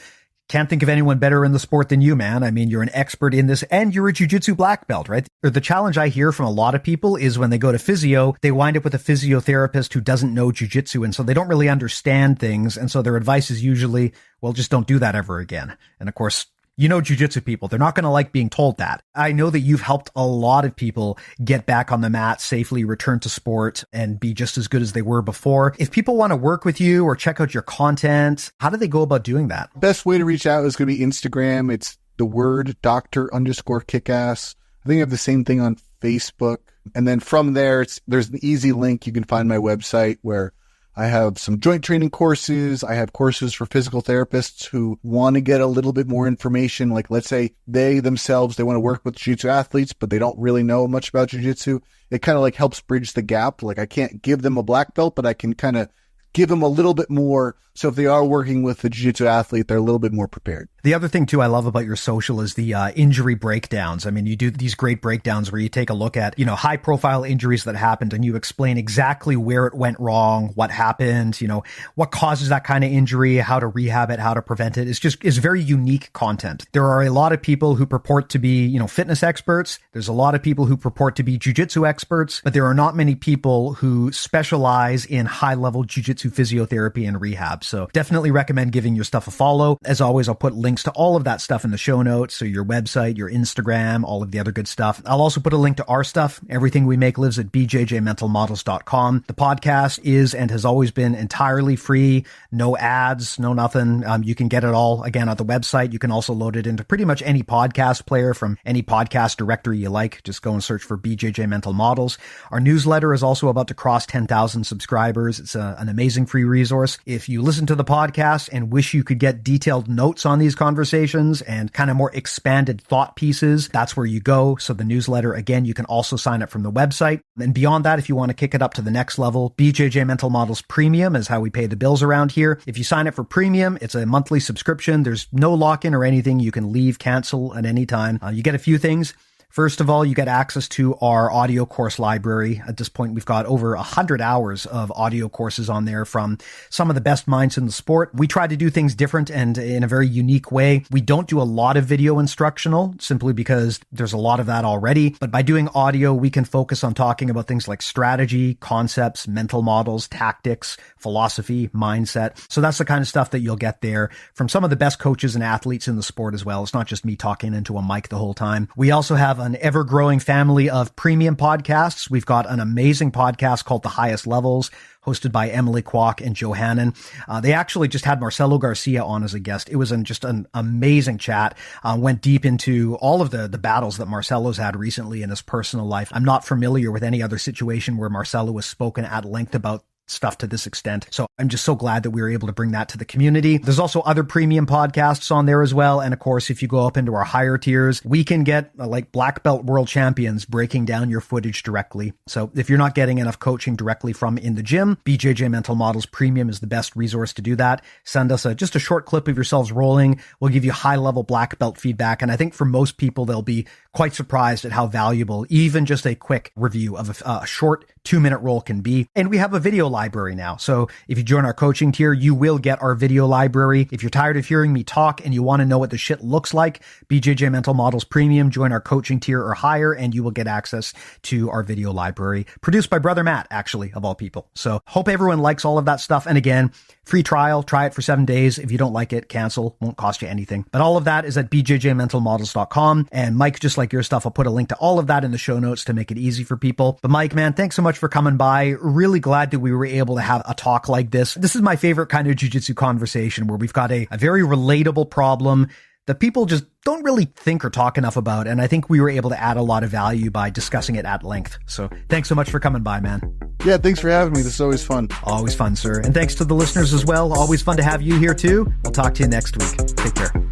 can't think of anyone better in the sport than you, man. I mean, you're an expert in this and you're a jiu-jitsu black belt, right? Or the challenge I hear from a lot of people is when they go to physio, they wind up with a physiotherapist who doesn't know jiu-jitsu, and so they don't really understand things. And so their advice is usually, well, just don't do that ever again. And of course, you know, jiu-jitsu people, they're not going to like being told that. I know that you've helped a lot of people get back on the mat safely, return to sport, and be just as good as they were before. If people want to work with you or check out your content, how do they go about doing that? Best way to reach out is going to be Instagram. It's the word Dr._Kickass. I think I have the same thing on Facebook. And then from there, there's an easy link. You can find my website where I have some joint training courses. I have courses for physical therapists who want to get a little bit more information. Like, let's say they themselves, they want to work with jiu-jitsu athletes, but they don't really know much about jiu-jitsu. It kind of like helps bridge the gap. Like, I can't give them a black belt, but I can kind of give them a little bit more. So if they are working with a jiu-jitsu athlete, they're a little bit more prepared. The other thing too I love about your social is the injury breakdowns. I mean, you do these great breakdowns where you take a look at, you know, high profile injuries that happened and you explain exactly where it went wrong, what happened, you know, what causes that kind of injury, how to rehab it, how to prevent it. It's very unique content. There are a lot of people who purport to be, you know, fitness experts. There's a lot of people who purport to be jiu-jitsu experts, but there are not many people who specialize in high level jiu-jitsu physiotherapy and rehab. So definitely recommend giving your stuff a follow. As always, I'll put links to all of that stuff in the show notes. So your website, your Instagram, all of the other good stuff. I'll also put a link to our stuff. Everything we make lives at bjjmentalmodels.com. The podcast is and has always been entirely free. No ads, no nothing. You can get it all again at the website. You can also load it into pretty much any podcast player from any podcast directory you like. Just go and search for BJJ Mental Models. Our newsletter is also about to cross 10,000 subscribers. It's an amazing free resource. If you listen to the podcast and wish you could get detailed notes on these conversations and kind of more expanded thought pieces, that's where you go. So the newsletter, again, you can also sign up from the website. And beyond that, if you want to kick it up to the next level, BJJ Mental Models Premium is how we pay the bills around here. If you sign up for Premium, it's a monthly subscription. There's no lock-in or anything. You can leave, cancel at any time. You get a few things. First of all, you get access to our audio course library. At this point, we've got over 100 hours of audio courses on there from some of the best minds in the sport. We try to do things different and in a very unique way. We don't do a lot of video instructional simply because there's a lot of that already. But by doing audio, we can focus on talking about things like strategy, concepts, mental models, tactics, philosophy, mindset. So that's the kind of stuff that you'll get there from some of the best coaches and athletes in the sport as well. It's not just me talking into a mic the whole time. We also have an ever-growing family of premium podcasts. We've got an amazing podcast called The Highest Levels, hosted by Emily Kwok and Joe Hannon. They actually just had Marcelo Garcia on as a guest. It was just an amazing chat. Went deep into all of the battles that Marcelo's had recently in his personal life. I'm not familiar with any other situation where Marcelo has spoken at length about stuff to this extent. So I'm just so glad that we were able to bring that to the community. There's also other premium podcasts on there as well. And of course, if you go up into our higher tiers, we can get like black belt world champions breaking down your footage directly. So if you're not getting enough coaching directly from in the gym, BJJ Mental Models Premium is the best resource to do that. Send us just a short clip of yourselves rolling. We'll give you high level black belt feedback. And I think for most people, they'll be quite surprised at how valuable even just a quick review of a short 2-minute roll can be. And we have a video library now. So if you join our coaching tier, you will get our video library. If you're tired of hearing me talk and you want to know what the shit looks like, BJJ Mental Models Premium, join our coaching tier or higher, and you will get access to our video library, produced by Brother Matt, actually, of all people. So hope everyone likes all of that stuff. And again, free trial, try it for 7 days. If you don't like it, cancel, won't cost you anything. But all of that is at bjjmentalmodels.com. And Mike, just like your stuff, I'll put a link to all of that in the show notes to make it easy for people. But Mike, man, thanks so much for coming by. Really glad that we were able to have a talk like this. This is my favorite kind of jiu-jitsu conversation where we've got a very relatable problem that people just don't really think or talk enough about. And I think we were able to add a lot of value by discussing it at length. So thanks so much for coming by, man. Yeah, thanks for having me. This is always fun. Always fun, sir. And thanks to the listeners as well. Always fun to have you here too. We'll talk to you next week. Take care.